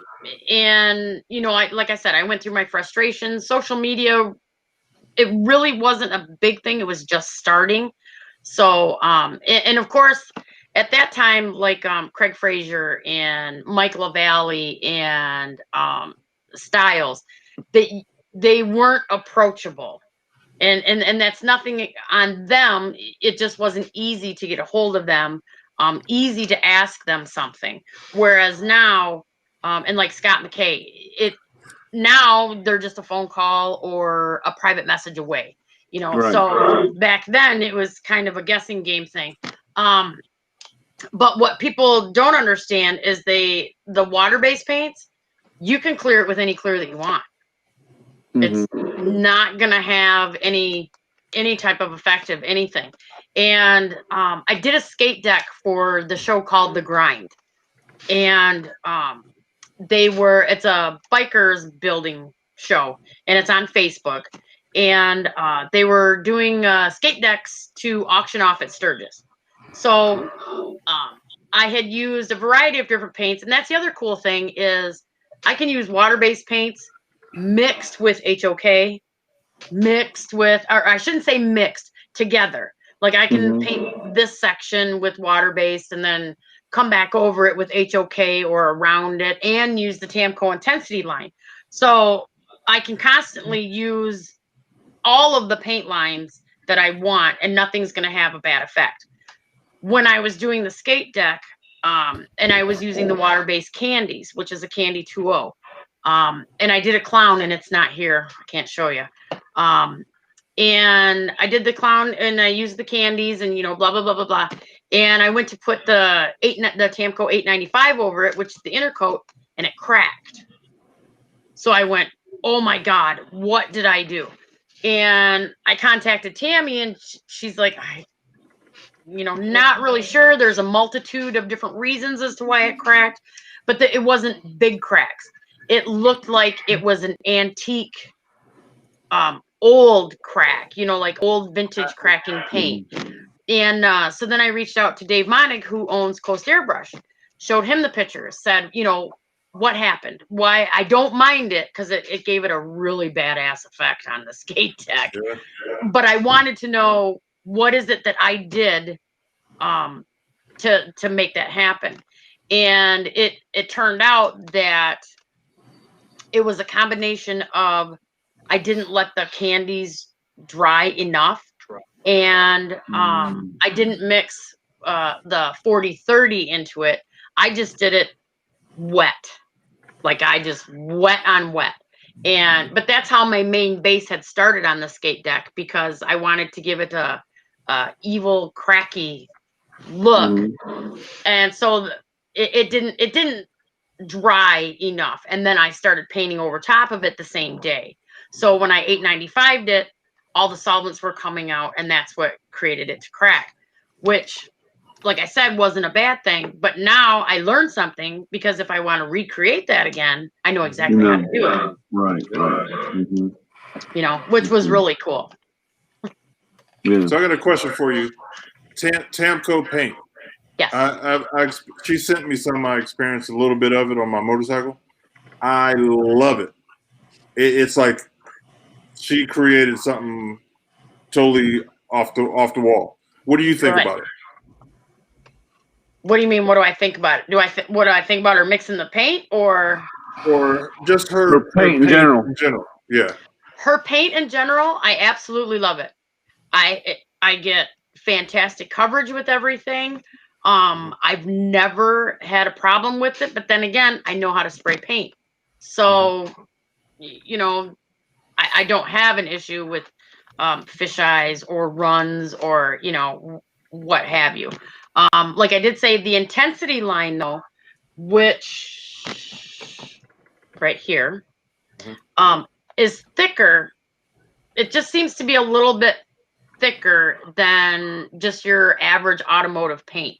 you know, like I said, I went through my frustrations. Social media, it really wasn't a big thing. It was just starting. So, and of course, at that time, like Craig Frazier and Mike LaValle and Styles, they weren't approachable. And that's nothing on them. It just wasn't easy to get a hold of them, easy to ask them something. Whereas now, and like Scott McKay, now they're just a phone call or a private message away. You know, right. So back then it was kind of a guessing game thing. But what people don't understand is the water-based paints, you can clear it with any clear that you want. not gonna have any type of effect of anything. And I did a skate deck for the show called The Grind, and it's a bikers building show, and it's on Facebook, and they were doing skate decks to auction off at Sturgis. So I had used a variety of different paints, and that's the other cool thing is I can use water-based paints mixed with HOK, mixed with, or I shouldn't say mixed, together. Like I can paint this section with water-based and then come back over it with HOK or around it and use the Tamco intensity line. So I can constantly use all of the paint lines that I want, and nothing's going to have a bad effect. When I was doing the skate deck, and I was using the water-based candies, which is a candy 2.0, and I did a clown, and it's not here. I can't show you. And I did the clown, and I used the candies, and blah blah blah blah blah. And I went to put the Tamco 895 over it, which is the inner coat, and it cracked. So I went, oh my God, what did I do? And I contacted Tammy, and she's like, not really sure. There's a multitude of different reasons as to why it cracked, but it wasn't big cracks. It looked like it was an antique, old crack, like old vintage cracking paint. And so then I reached out to Dave Monig, who owns Coast Airbrush, showed him the pictures, said, what happened? Why? I don't mind it because it gave it a really badass effect on the skate deck. Sure. But I wanted to know, what is it that I did to make that happen? And it turned out that it was a combination of I didn't let the candies dry enough, and I didn't mix the 40-30 into it. I just did it wet, like I just wet on wet. But that's how my main base had started on the skate deck, because I wanted to give it a evil, cracky look. And so it didn't dry enough, and then I started painting over top of it the same day. So when I 895'd it, all the solvents were coming out, and that's what created it to crack, which, like I said, wasn't a bad thing. But now I learned something, because if I want to recreate that again, I know exactly how to do it. Right. Which was really cool. Yeah. So I got a question for you. Tamco paint. Yes. She sent me some of my experience, a little bit of it on my motorcycle. I love it. It's like she created something totally off the wall. What do you think about it? What do you mean? What do I think about it? What do I think about her mixing the paint, or just her paint in general? Yeah. Her paint in general, I absolutely love it. I get fantastic coverage with everything. I've never had a problem with it, but then again, I know how to spray paint. So, I don't have an issue with fish eyes or runs or, what have you. Like I did say, the intensity line though, which right here, is thicker. It just seems to be a little bit thicker than just your average automotive paint,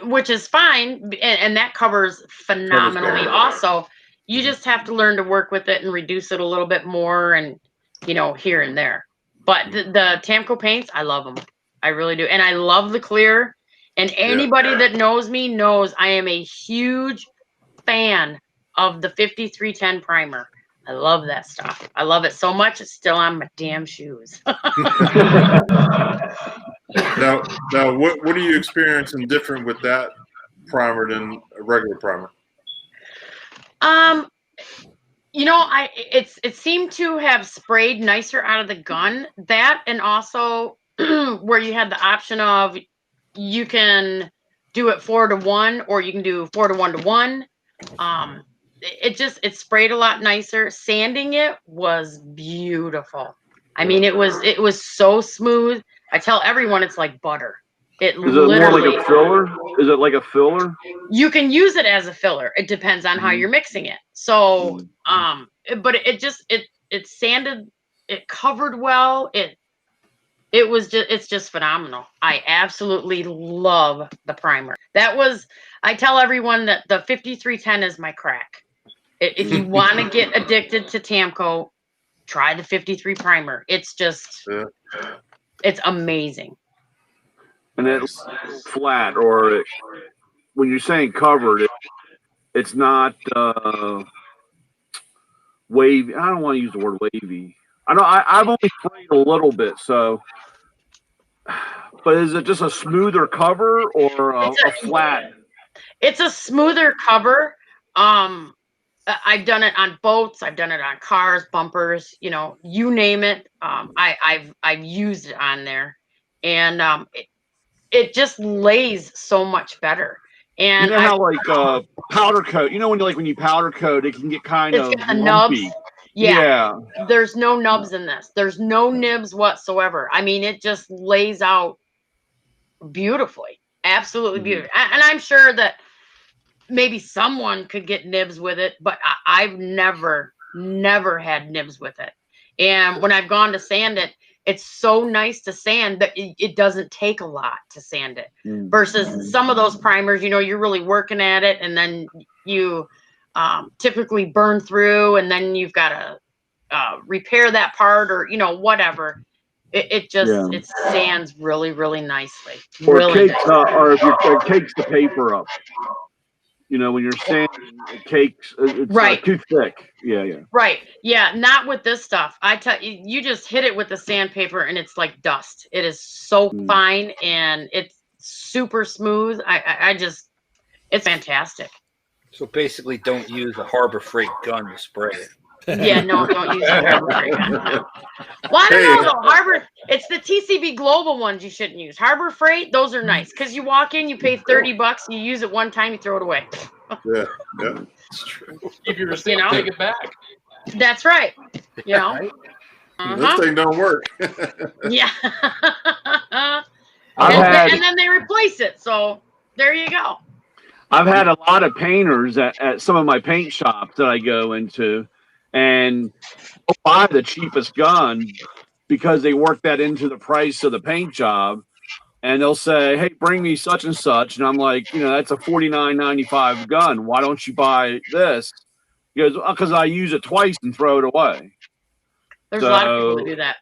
which is fine, and that covers phenomenally. Also, you just have to learn to work with it and reduce it a little bit more, and here and there. But the Tamco paints, I love them. I really do, and I love the clear. And anybody that knows me knows I am a huge fan of the 5310 primer. I love that stuff. I love it so much, it's still on my damn shoes. Now, what are you experiencing different with that primer than a regular primer? It seemed to have sprayed nicer out of the gun. That, and also where you had the option of you can do it 4-to-1 or you can do 4-to-1-to-1. It sprayed a lot nicer. Sanding it was beautiful. I mean, it was so smooth. I tell everyone it's like butter. Is it more like a filler? Is it like a filler? You can use it as a filler. It depends on how you're mixing it. So, but it sanded, it covered well. It's just phenomenal. I absolutely love the primer. I tell everyone that the 5310 is my crack. If you want to get addicted to Tamco, try the 53 primer. It's just, it's amazing. And it's flat, or when you're saying covered, it's not wavy. I don't want to use the word wavy. I've only sprayed a little bit, so. But is it just a smoother cover or a flat? It's a smoother cover. I've done it on boats. I've done it on cars, bumpers. You name it. I've used it on there, and it just lays so much better. And you know how like powder coat. When you powder coat, it can get kind of lumpy. Nubs. Yeah. There's no nubs in this. There's no nibs whatsoever. I mean, it just lays out beautifully, absolutely beautiful. And I'm sure that maybe someone could get nibs with it, but I've never had nibs with it. And when I've gone to sand it, it's so nice to sand that it doesn't take a lot to sand it versus some of those primers, you're really working at it, and then you typically burn through, and then you've got to repair that part or, whatever. It sands really, really nicely. Or if it cakes the paper up. When you're sanding, it cakes. It's too thick. Yeah. Right. Yeah. Not with this stuff. I tell you, you just hit it with the sandpaper, and it's like dust. It is so fine, and it's super smooth. It's fantastic. So basically, don't use a Harbor Freight gun to spray it. Yeah, no, don't use the Harbor Freight gun. No. Well, I don't know though. It's the TCB Global ones you shouldn't use. Harbor Freight, those are nice because you walk in, you pay $30, you use it one time, you throw it away. Yeah, it's true. If you receive, take it back. That's right. This thing don't work. Yeah. And then they replace it. So there you go. I've had a lot of painters at some of my paint shops that I go into, and they'll buy the cheapest gun because they work that into the price of the paint job, and they'll say, "Hey, bring me such and such," and I'm like, that's a $49.95 gun. Why don't you buy this? He goes, "Because I use it twice and throw it away." There's a lot of people who do that.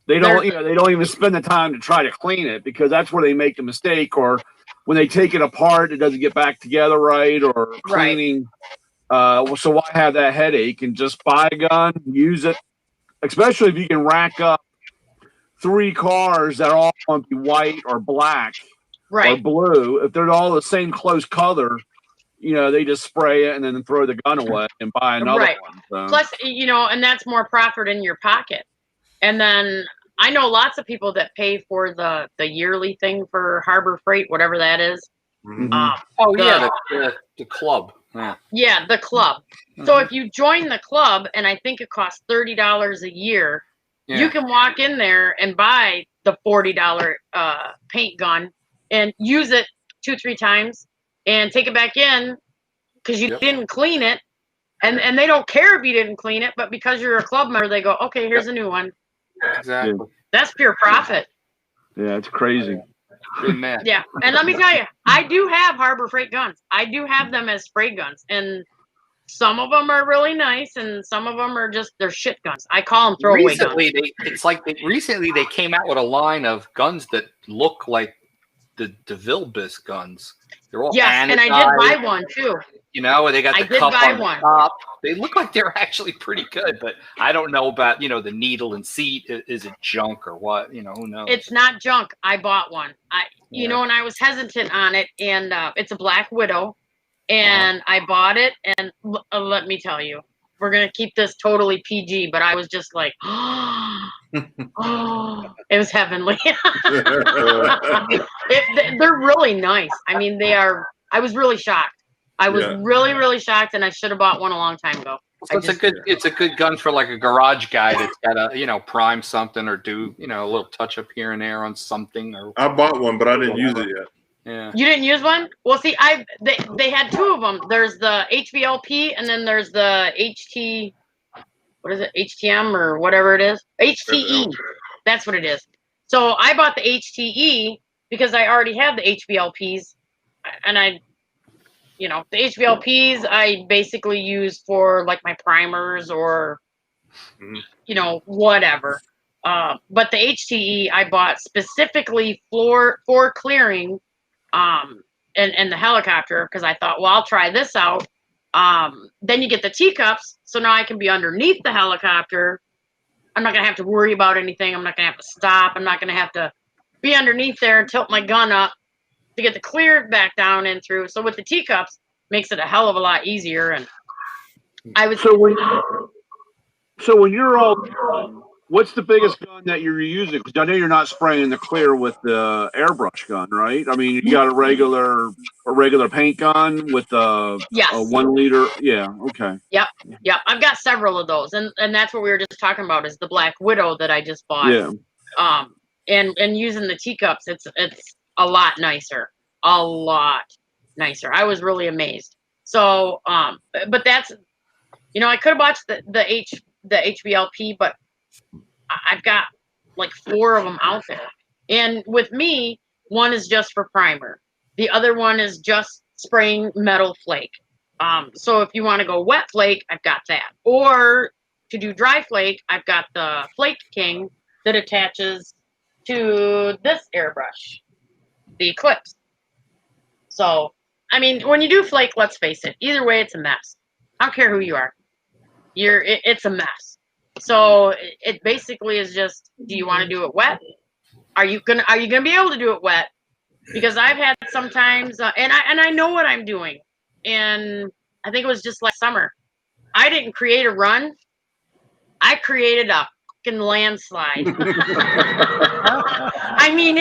They don't, they don't even spend the time to try to clean it because that's where they make the mistake. Or when they take it apart, it doesn't get back together right, or cleaning. So why have that headache and just buy a gun, use it, especially if you can rack up 3 cars that are all going to be white or black or blue. If they're all the same close color, they just spray it and then throw the gun away and buy another one. So. Plus, and that's more profit in your pocket. And then I know lots of people that pay for the yearly thing for Harbor Freight, whatever that is. The club. Yeah, the club. So if you join the club, and I think it costs $30 a year, you can walk in there and buy the $40 paint gun and use it 2-3 times and take it back in because you didn't clean it. And they don't care if you didn't clean it, but because you're a club member, they go, okay, here's a new one. Exactly. That's pure profit. Yeah, it's crazy. Good man. Yeah, and let me tell you, I do have Harbor Freight guns. I do have them as spray guns, and some of them are really nice, and some of them are they're shit guns. I call them throwaway guns. Recently they came out with a line of guns that look like the DeVille-Bis guns. They're all and I did buy one too. They got the cup on the top. They look like they're actually pretty good, but I don't know about, the needle and seat. Is it junk or what? Who knows? It's not junk. I bought one. And I was hesitant on it, and it's a Black Widow, and I bought it, and let me tell you, we're going to keep this totally PG, but I was just like, it was heavenly. They're really nice. I mean, I was really shocked. I was really, really shocked, and I should have bought one a long time ago. So it's a good gun for like a garage guy that's got to, prime something or do, a little touch up here and there on something. Or I bought one, but I didn't use it yet. Yeah. You didn't use one? Well, see, they had 2 of them. There's the HVLP, and then there's the HT. what is it, HTM or whatever it is? HTE. That's what it is. So I bought the HTE because I already have the HVLPs, and the HVLPs I basically use for like my primers or, whatever. But the HTE I bought specifically for clearing, and the helicopter, because I thought, well, I'll try this out. Then you get the teacups, so now I can be underneath the helicopter. I'm not gonna have to worry about anything. I'm not gonna have to stop. I'm not gonna have to be underneath there and tilt my gun up to get the clear back down and through. So with the teacups, makes it a hell of a lot easier. And I was So when you're all, what's the biggest gun that you're using? Because I know you're not spraying the clear with the airbrush gun, right? I mean, you got a regular paint gun with a 1 liter. Yeah. Okay. Yep. I've got several of those, and that's what we were just talking about is the Black Widow that I just bought. Yeah. And using the teacups, it's a lot nicer. A lot nicer. I was really amazed. So, but that's, I could have bought the HVLP, but I've got like 4 of them out there. And with me, one is just for primer. The other one is just spraying metal flake. So if you want to go wet flake, I've got that. Or to do dry flake, I've got the Flake King that attaches to this airbrush, the Eclipse. So, I mean, when you do flake, let's face it, either way, it's a mess. I don't care who you are. It's a mess. So it basically is just, do you want to do it wet? Are you gonna be able to do it wet? Because I've had sometimes, and I know what I'm doing. And I think it was just last summer. I didn't create a run. I created a fucking landslide. I mean,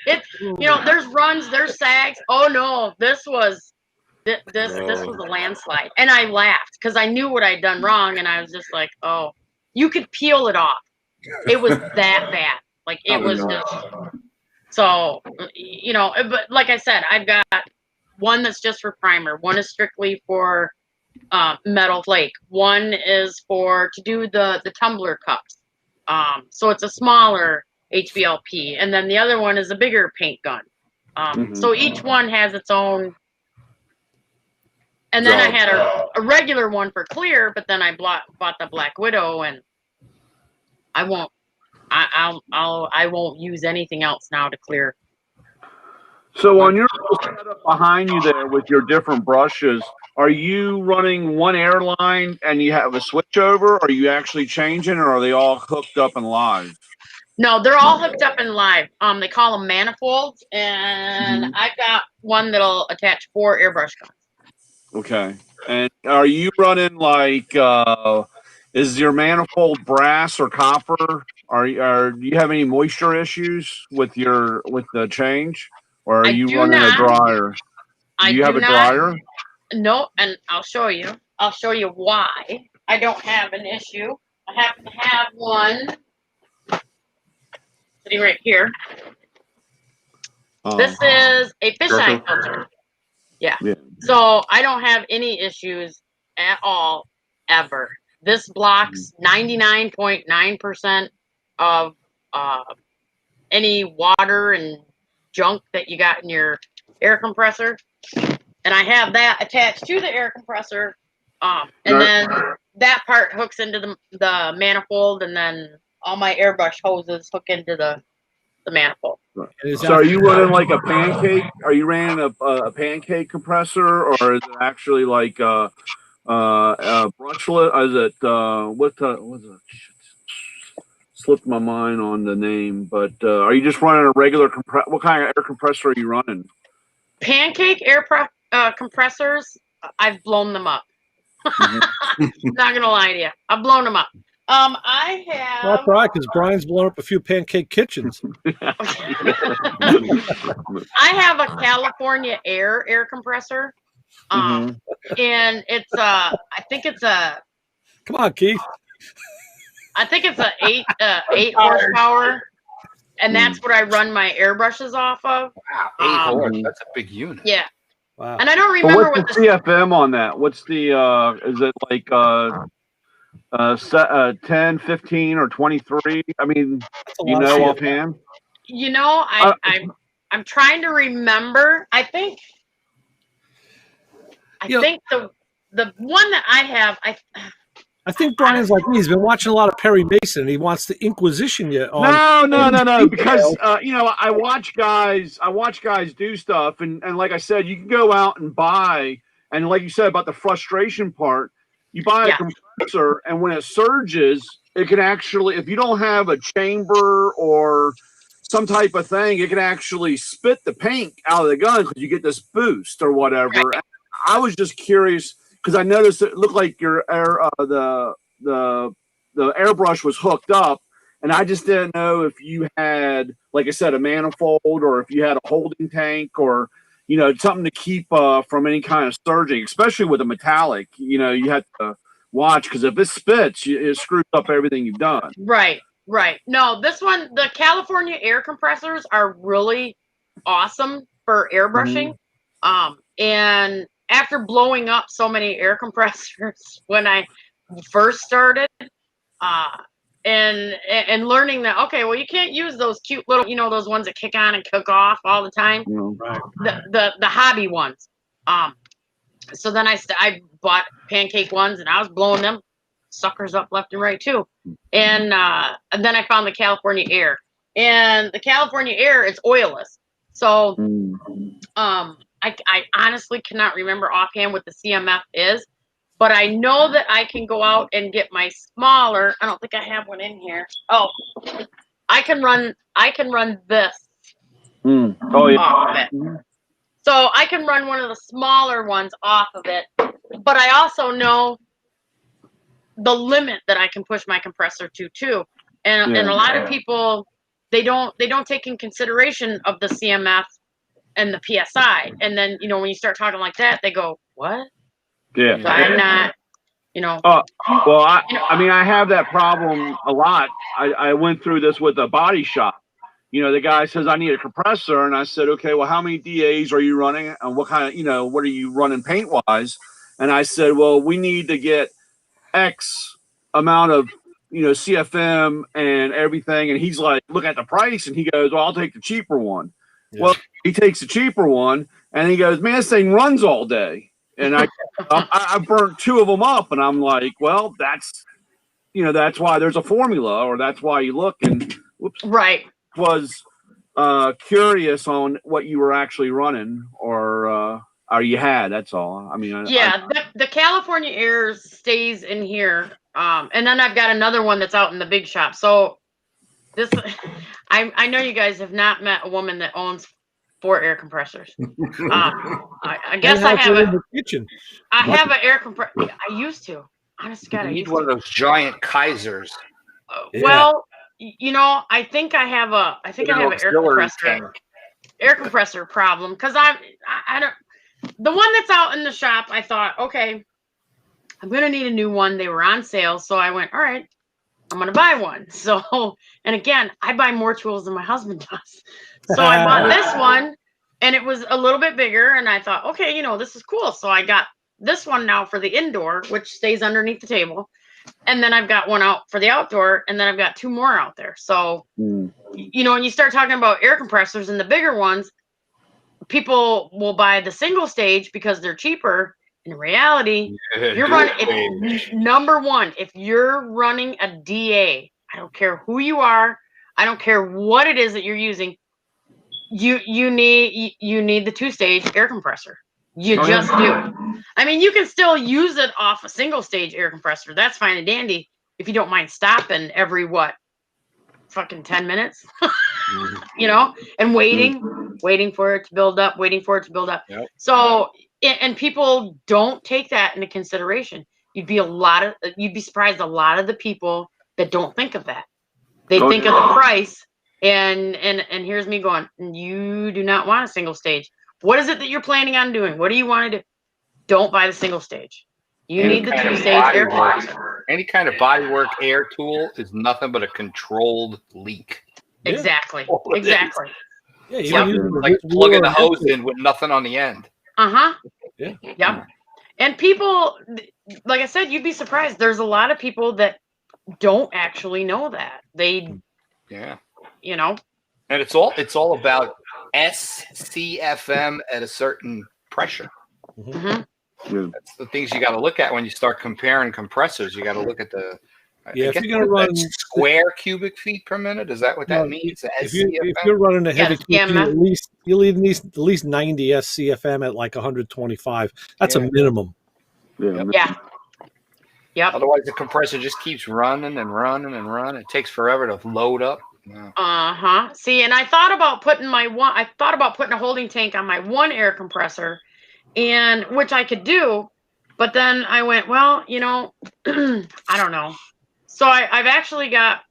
there's runs, there's sags. Oh no, this was a landslide. And I laughed because I knew what I'd done wrong. And I was just like, oh, you could peel it off. It was that bad. Like it was just, so, but like I said, I've got one that's just for primer. One is strictly for metal flake. One is to do the tumbler cups. So it's a smaller HVLP. And then the other one is a bigger paint gun. So each one has its own. And then I had a regular one for clear, but then I bought the Black Widow, and I won't use anything else now to clear. So on your setup behind you there with your different brushes, are you running one airline and you have a switchover? Are you actually changing, or are they all hooked up and live? No, they're all hooked up and live. They call them manifolds, and I've got one that'll attach 4 airbrush guns. Okay. And are you running like, is your manifold brass or copper? Do you have any moisture issues with the change, or are you running a dryer? Do you have a dryer? No, and I'll show you. I'll show you why I don't have an issue. I happen to have one sitting right here. This is a fisheye filter. Yeah. So I don't have any issues at all, ever. This blocks 99.9% of any water and junk that you got in your air compressor. And I have that attached to the air compressor. And then that part hooks into the manifold, and then all my airbrush hoses hook into the manifold. So are you running like a pancake? Are you running a pancake compressor, or is it actually like a brushless? Is it what's it? Slipped my mind on the name, but are you just running a regular what kind of air compressor are you running? Pancake air compressors, I've blown them up. Not gonna lie to you, I've blown them up. I have. That's right, because Brian's blown up a few pancake kitchens. I have a California air compressor, and it's I think it's a. Come on, Keith. I think it's a 8 horsepower, and that's what I run my airbrushes off of. Wow, 8 horse. That's a big unit. Yeah. Wow. And I don't remember what's the CFM on that? What's the is it like 10, 15, or 23? I mean, you know, offhand. You know, I'm trying to remember. I think the one that I have, I think Brian's like me. He's been watching a lot of Perry Mason, and he wants the Inquisition yet. No. Because you know, I watch guys do stuff, and like I said, you can go out and buy, and like you said about the frustration part, you buy a compressor, and when it surges, it can actually, if you don't have a chamber or some type of thing, it can actually spit the paint out of the gun because you get this boost or whatever. Right. I was just curious because I noticed it looked like your the airbrush was hooked up, and I just didn't know if you had, like I said, a manifold, or if you had a holding tank, or you know, something to keep from any kind of surging, especially with a metallic. You know, you have to watch because if it spits, it screws up everything you've done. Right. No, this one, the California air compressors are really awesome for airbrushing. And after blowing up so many air compressors when I first started, and learning that, okay, well, you can't use those cute little, you know, those ones that kick on and kick off all the time, Right. the hobby ones. So then I bought pancake ones, and I was blowing them suckers up left and right too. And then I found the California Air, and the California Air is oilless. So I honestly cannot remember offhand what the CMF is, but I know that I can go out and get my smaller. I don't think I have one in here. Oh, I can run this. Oh yeah. Off of it. So I can run one of the smaller ones off of it, but I also know the limit that I can push my compressor to too. And a lot of people, they don't take in consideration of the CMF and the PSI. And then, you know, when you start talking like that, they go, what? Yeah. So I'm not, you know. Well, I mean, I have that problem a lot. I went through this with a body shop. You know, the guy says, I need a compressor. And I said, okay, well, how many DAs are you running? And what kind of, you know, what are you running paint wise? And I said, well, we need to get X amount of, you know, CFM and everything. And he's like, look at the price. And he goes, well, I'll take the cheaper one. Yeah. Well, he takes the cheaper one and he goes, man, this thing runs all day. And I burnt 2 of them up, and I'm like, well, that's, you know, that's why there's a formula, or that's why you look. And right. Was curious on what you were actually running, or you had. That's all. I mean, the California Air stays in here, and then I've got another one that's out in the big shop. So this, I know you guys have not met a woman that owns 4 air compressors. I guess I have in the kitchen. I have an air compressor. I used to. Honest to God, you need one of those giant Kaisers. Well, you know, I think I have an air compressor problem, because I don't. The one that's out in the shop, I thought, okay, I'm gonna need a new one. They were on sale, so I went, all right, I'm gonna buy one. So, and again, I buy more tools than my husband does. So I bought this one, and it was a little bit bigger, and I thought, okay, you know, this is cool. So I got this one now for the indoor, which stays underneath the table. And then I've got one out for the outdoor, and then I've got 2 more out there. So, you know, when you start talking about air compressors and the bigger ones, people will buy the single stage because they're cheaper. In reality, you're running, number one, if you're running a DA, I don't care who you are, I don't care what it is that you're using, you need the 2-stage air compressor. You just do. I mean, you can still use it off a single stage air compressor. That's fine and dandy if you don't mind stopping every fucking 10 minutes, you know, and waiting for it to build up, Yep. So, and people don't take that into consideration. You'd be surprised a lot of the people that don't think of that. They think of the price, and here's me going, you do not want a single stage. What is it that you're planning on doing? What do you want to do? Don't buy the single stage. You need the 2-stage air compressor. Any kind of bodywork air tool is nothing but a controlled leak. Exactly. Yeah. Exactly. Yeah, like plugging the hose in with nothing on the end. Yeah. Yeah. Yep. And people, like I said, you'd be surprised. There's a lot of people that don't actually know that. They, Yeah. you know. And it's all about SCFM at a certain pressure. Mm-hmm. Yeah. That's the things you got to look at when you start comparing compressors. You got to look at the if you're going to run square cubic feet per minute. Is that what that means? If you're running a heavy SCFM. at least you'll need at least 90 SCFM at like 125. That's a minimum. Yeah. Yep. Otherwise, the compressor just keeps running and running and running. It takes forever to load up. No. See, and I thought about putting a holding tank on my one air compressor, and which I could do, but then I went, well, you know, I don't know. So I've actually got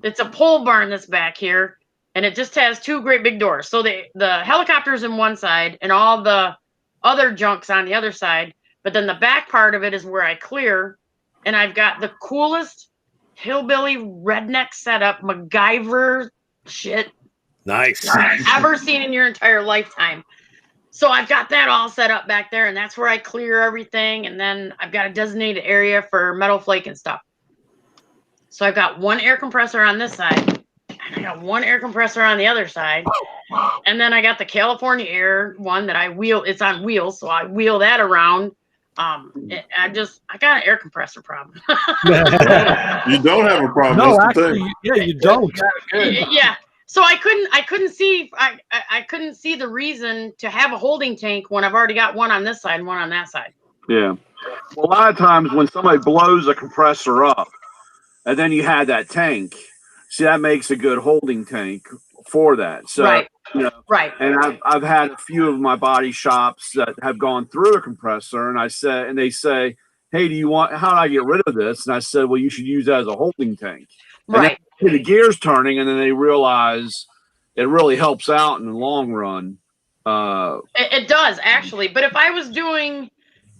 it's a pole barn that's back here, and it just has two great big doors. So the helicopter's in one side and all the other junk's on the other side, but then the back part of it is where I clear, and I've got the coolest hillbilly redneck setup, MacGyver shit. Nice. Ever seen in your entire lifetime. So I've got that all set up back there, and that's where I clear everything. And then I've got a designated area for metal flake and stuff. So I've got one air compressor on this side, and I got one air compressor on the other side. And then I got the California Air one that I wheel. It's on wheels, so I wheel that around. I got an air compressor problem. You don't have a problem. No, That's the actually, thing. yeah, you don't. Yeah. So I couldn't see the reason to have a holding tank when I've already got one on this side and one on that side. Yeah. Well, a lot of times when somebody blows a compressor up and then you had that tank, see, that makes a good holding tank for that. So, right. You know, Right. And I've had a few of my body shops that have gone through a compressor, and they say, hey, how do I get rid of this? And I said, well, you should use that as a holding tank. And Right. then the gears turning, and then they realize it really helps out in the long run. It does, actually. But if I was doing,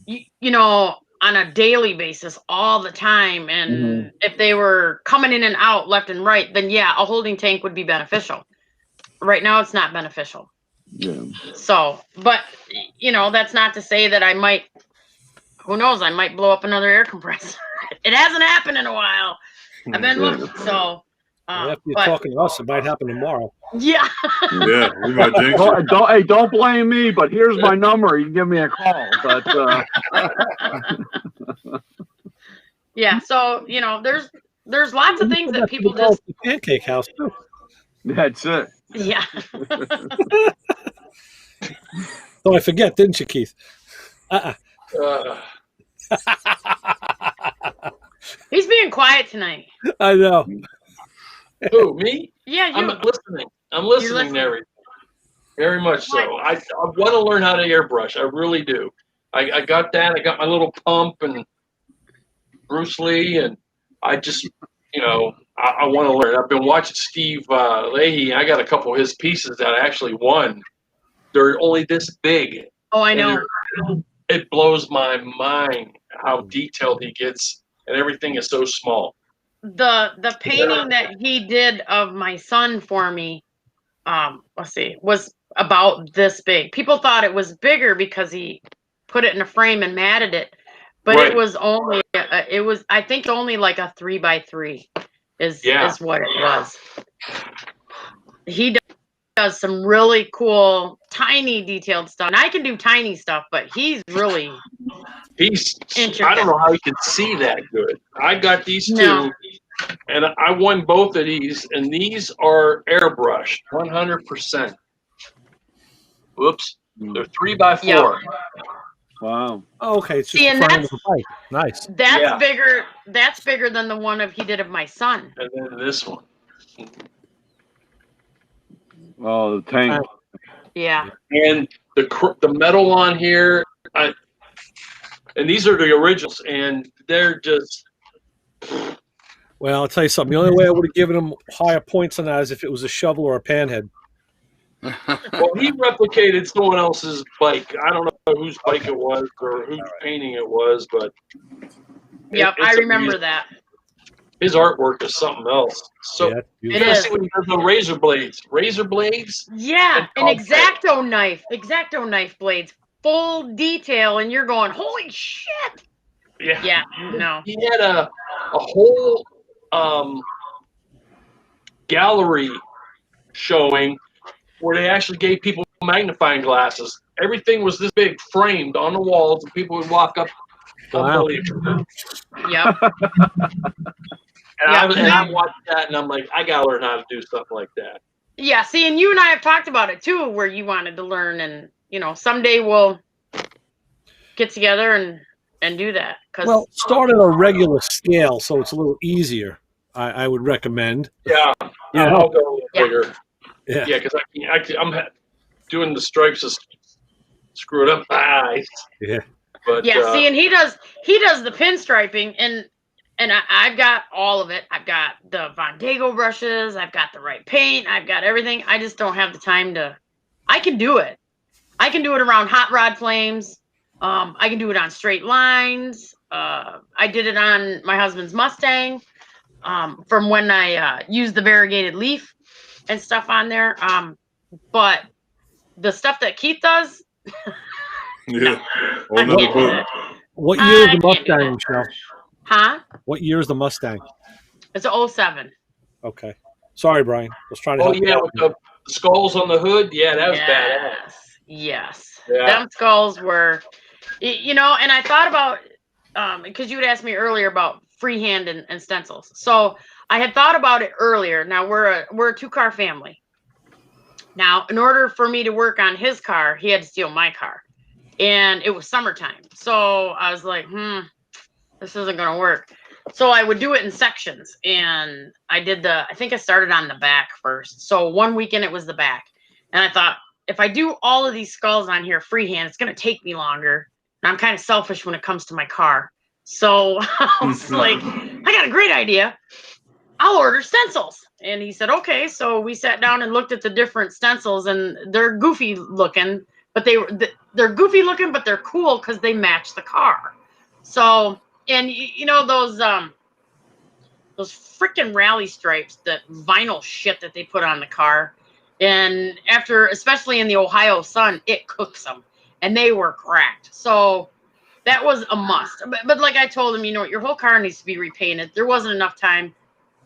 you know, on a daily basis all the time, and if they were coming in and out left and right, then yeah, a holding tank would be beneficial. Right now, it's not beneficial. Yeah. So, but, you know, that's not to say that I might, who knows, I might blow up another air compressor. It hasn't happened in a while. I've been looking, so. After you're talking to us, it might happen tomorrow. Yeah. Yeah, we might jinx it. Don't blame me, but here's my number. You can give me a call. But Yeah, so, you know, there's lots of things that people just. The pancake house, too. that's it. Yeah. Oh, I forget, didn't you, Keith? He's being quiet tonight. I know. Who, me? Yeah, you. I'm listening. I'm listening to everything. Very much so. I want to learn how to airbrush. I really do. I got that. I got my little pump and Bruce Lee, and I just, you know, I want to learn. I've been watching Steve Leahy. I got a couple of his pieces that I actually won. They're only this big. Oh, I know. It blows my mind how detailed he gets, and everything is so small. The painting that he did of my son for me, let's see, was about this big. People thought it was bigger because he put it in a frame and matted it, but Right. it was only I think only like a 3x3 is what it was. He does some really cool tiny detailed stuff, and I can do tiny stuff, but he's intricate. I don't know how he can see that good. I got these two, and I won both of these, and these are airbrushed 100%. Whoops, they're 3x4. Yep. Wow. Oh, okay. It's just See, the and front of the bike. Nice. That's bigger. That's bigger than the one he did of my son. And then this one. Oh, the tank. Yeah. And the metal on here, and these are the originals, and they're just. Well, I'll tell you something. The only way I would have given him higher points on that is if it was a shovel or a panhead. Well, he replicated someone else's bike. I don't know whose bike it was or whose painting it was, but. Yep, I remember that. His artwork is something else. So yeah, it is. See when he does the razor blades. Yeah, an X-Acto knife blades, full detail, and you're going, holy shit. Yeah. Yeah, no. He had a whole gallery showing where they actually gave people magnifying glasses. Everything was this big, framed on the walls, and people would walk up. Wow. Unbelievable. Yep. And I watched that, and I'm like, I gotta learn how to do stuff like that. Yeah, see, and you and I have talked about it too, where you wanted to learn, and someday we'll get together and do that. Well, start at a regular scale, so it's a little easier. I would recommend. Yeah, I'll go a little bigger. Yeah, because I'm doing the stripes is screwed up my eyes. Yeah. But yeah, see, and he does the pinstriping, and I've got all of it. I've got the Von Dago brushes. I've got the right paint. I've got everything. I just don't have the time to. I can do it. I can do it around hot rod flames. I can do it on straight lines. I did it on my husband's Mustang from when I used the variegated leaf and stuff on there. But the stuff that Keith does, yeah, another book. What year is the Mustang, Michelle? Huh? What year is the Mustang? It's a 07. Okay. Sorry, Brian. I was trying to oh help you yeah, out. with the skulls on the hood. Yeah, that was badass. Yes. Yeah. Them skulls were, and I thought about, because you had asked me earlier about freehand and stencils. So I had thought about it earlier. Now we're a 2-car family. Now, in order for me to work on his car, he had to steal my car. And it was summertime. So I was like, this isn't going to work. So I would do it in sections. And I think I started on the back first. So one weekend it was the back. And I thought, if I do all of these skulls on here freehand, it's going to take me longer. And I'm kind of selfish when it comes to my car. So I was like, I got a great idea. I'll order stencils. And he said, okay. So we sat down and looked at the different stencils, and they're goofy looking, but they're goofy looking, but they're cool because they match the car. So, and those freaking rally stripes, that vinyl shit that they put on the car. And especially in the Ohio sun, it cooks them, and they were cracked. So that was a must. But like I told him, your whole car needs to be repainted. There wasn't enough time.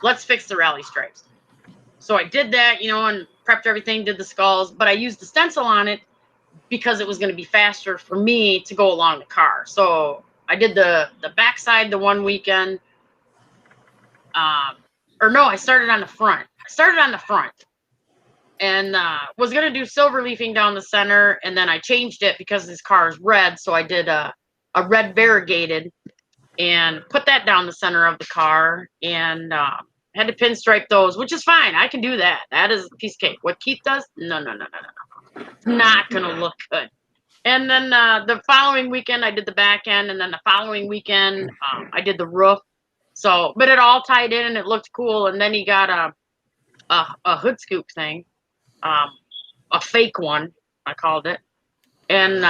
Let's fix the rally stripes. So I did that, and prepped everything, did the skulls, but I used the stencil on it because it was going to be faster for me to go along the car. So I did the backside the one weekend. I started on the front. And was going to do silver leafing down the center, and then I changed it because this car is red, so I did a red variegated and put that down the center of the car, and had to pinstripe those, which is fine. I can do that. That is a piece of cake. What Keith does, no. It's not going to look good. And then the following weekend, I did the back end, and then the following weekend, I did the roof. So, but it all tied in, and it looked cool. And then he got a hood scoop thing. A fake one, I called it, and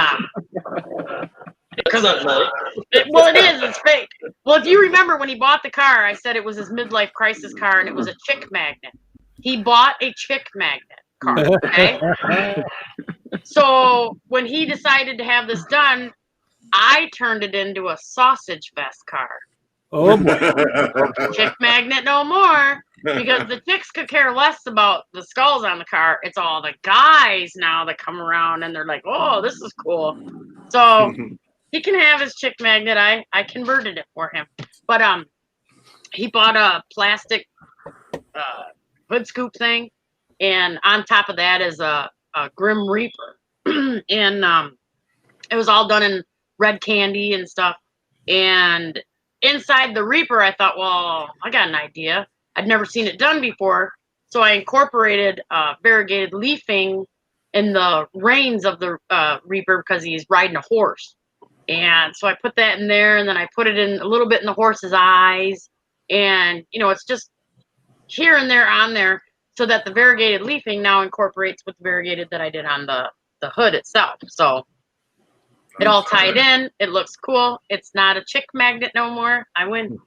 because it is, it's fake. Well, if you remember when he bought the car, I said it was his midlife crisis car, and it was a chick magnet. He bought a chick magnet car. Okay, so when he decided to have this done, I turned it into a sausage vest car. Oh boy. Chick magnet no more. Because the chicks could care less about the skulls on the car. It's all the guys now that come around and they're like, oh, this is cool. So he can have his chick magnet. I converted it for him. But he bought a plastic hood scoop thing. And on top of that is a Grim Reaper. And it was all done in red candy and stuff. And inside the Reaper, I thought, well, I got an idea. I'd never seen it done before, so I incorporated variegated leafing in the reins of the Reaper because he's riding a horse. And so I put that in there, and then I put it in a little bit in the horse's eyes. And, it's just here and there on there so that the variegated leafing now incorporates with the variegated that I did on the hood itself. So it all tied in. It looks cool. It's not a chick magnet no more. I win.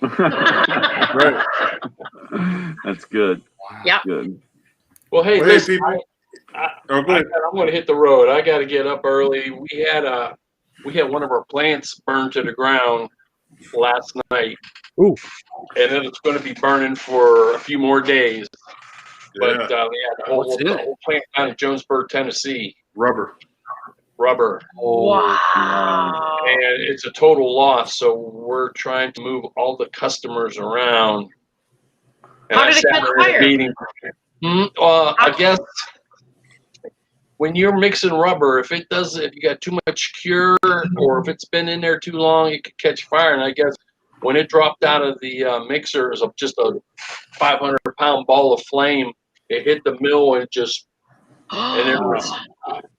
Right. That's good. Yep. Good. Well, hey, Well, hey, people. Oh, go ahead. I'm going to hit the road. I got to get up early. We had one of our plants burned to the ground last night. Ooh. And then it's going to be burning for a few more days. But Yeah. we had the whole plant down in Jonesburg, Tennessee. Rubber. Wow. And it's a total loss. So we're trying to move all the customers around. And How did it catch fire? I guess when you're mixing rubber, if you got too much cure or if it's been in there too long, it could catch fire. And I guess when it dropped out of the mixer as just a 500-pound ball of flame, it hit the mill and and it was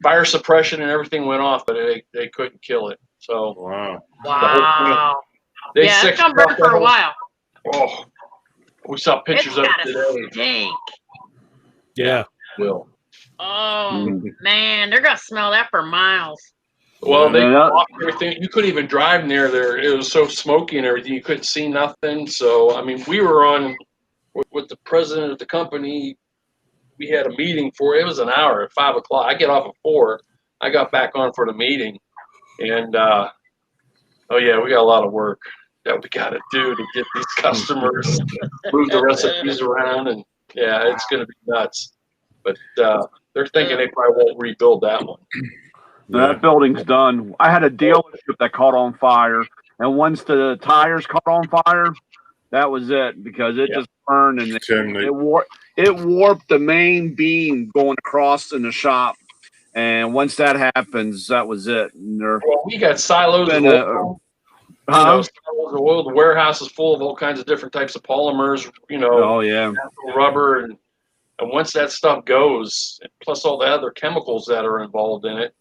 fire suppression and everything went off, but they couldn't kill it. So wow. Yeah, it's gonna burn for a while. Oh, we saw pictures of it today. Stink. Yeah. Will. Oh man, they're gonna smell that for miles. Well, they blocked everything. You couldn't even drive near there. It was so smoky and everything. You couldn't see nothing. So, I mean, we were on with the president of the company. We had a meeting it was an hour at 5 o'clock. I get off at 4. I got back on for the meeting. And, we got a lot of work that we got to do to get these customers, move the recipes around. And, it's going to be nuts. But they're thinking they probably won't rebuild that one. That building's done. I had a dealership that caught on fire, and once the tires caught on fire, that was it because it just burned and it warped the main beam going across in the shop. And once that happens, that was it. We got silos of oil. Silos of oil. The warehouse is full of all kinds of different types of polymers. Rubber, and once that stuff goes, plus all the other chemicals that are involved in it.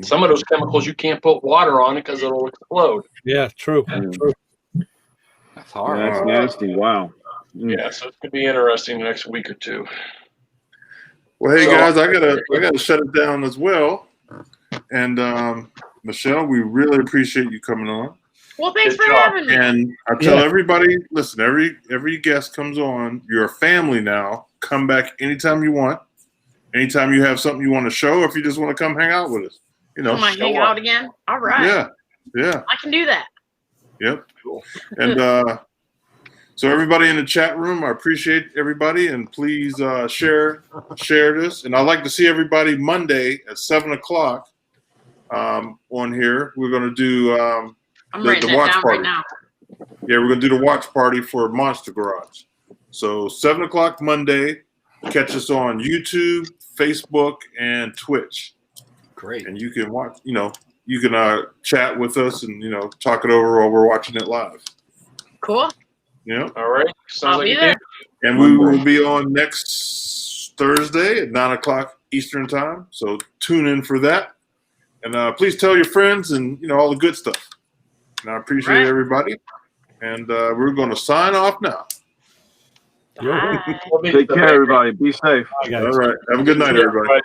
Some of those chemicals you can't put water on it because it'll explode. Yeah, true. True. That's hard. Yeah, that's nasty. Wow. Yeah, so it's gonna be interesting the next week or two. Well, hey guys, I gotta shut it down as well. And Michele, we really appreciate you coming on. Well, thanks for having me. And I tell everybody, listen, every guest comes on, you're a family now. Come back anytime you want. Anytime you have something you want to show, or if you just want to come hang out with us. Hang out again? All right. Yeah. I can do that. Yep. And so everybody in the chat room, I appreciate everybody, and please share this. And I'd like to see everybody Monday at 7 o'clock on here. We're going to do I'm writing the that watch down party. right now. Yeah, we're going to do the watch party for Monster Garage. So 7 o'clock Monday. Catch us on YouTube, Facebook, and Twitch. Great. And you can watch, you can chat with us and, talk it over while we're watching it live. Cool. Yeah. All right. Sounds I'll be there. And we will be on next Thursday at 9 o'clock Eastern time. So tune in for that. And please tell your friends and, all the good stuff. And I appreciate everybody. And we're going to sign off now. Bye. Take care, everybody. Be safe. All right. Have a good night, everybody.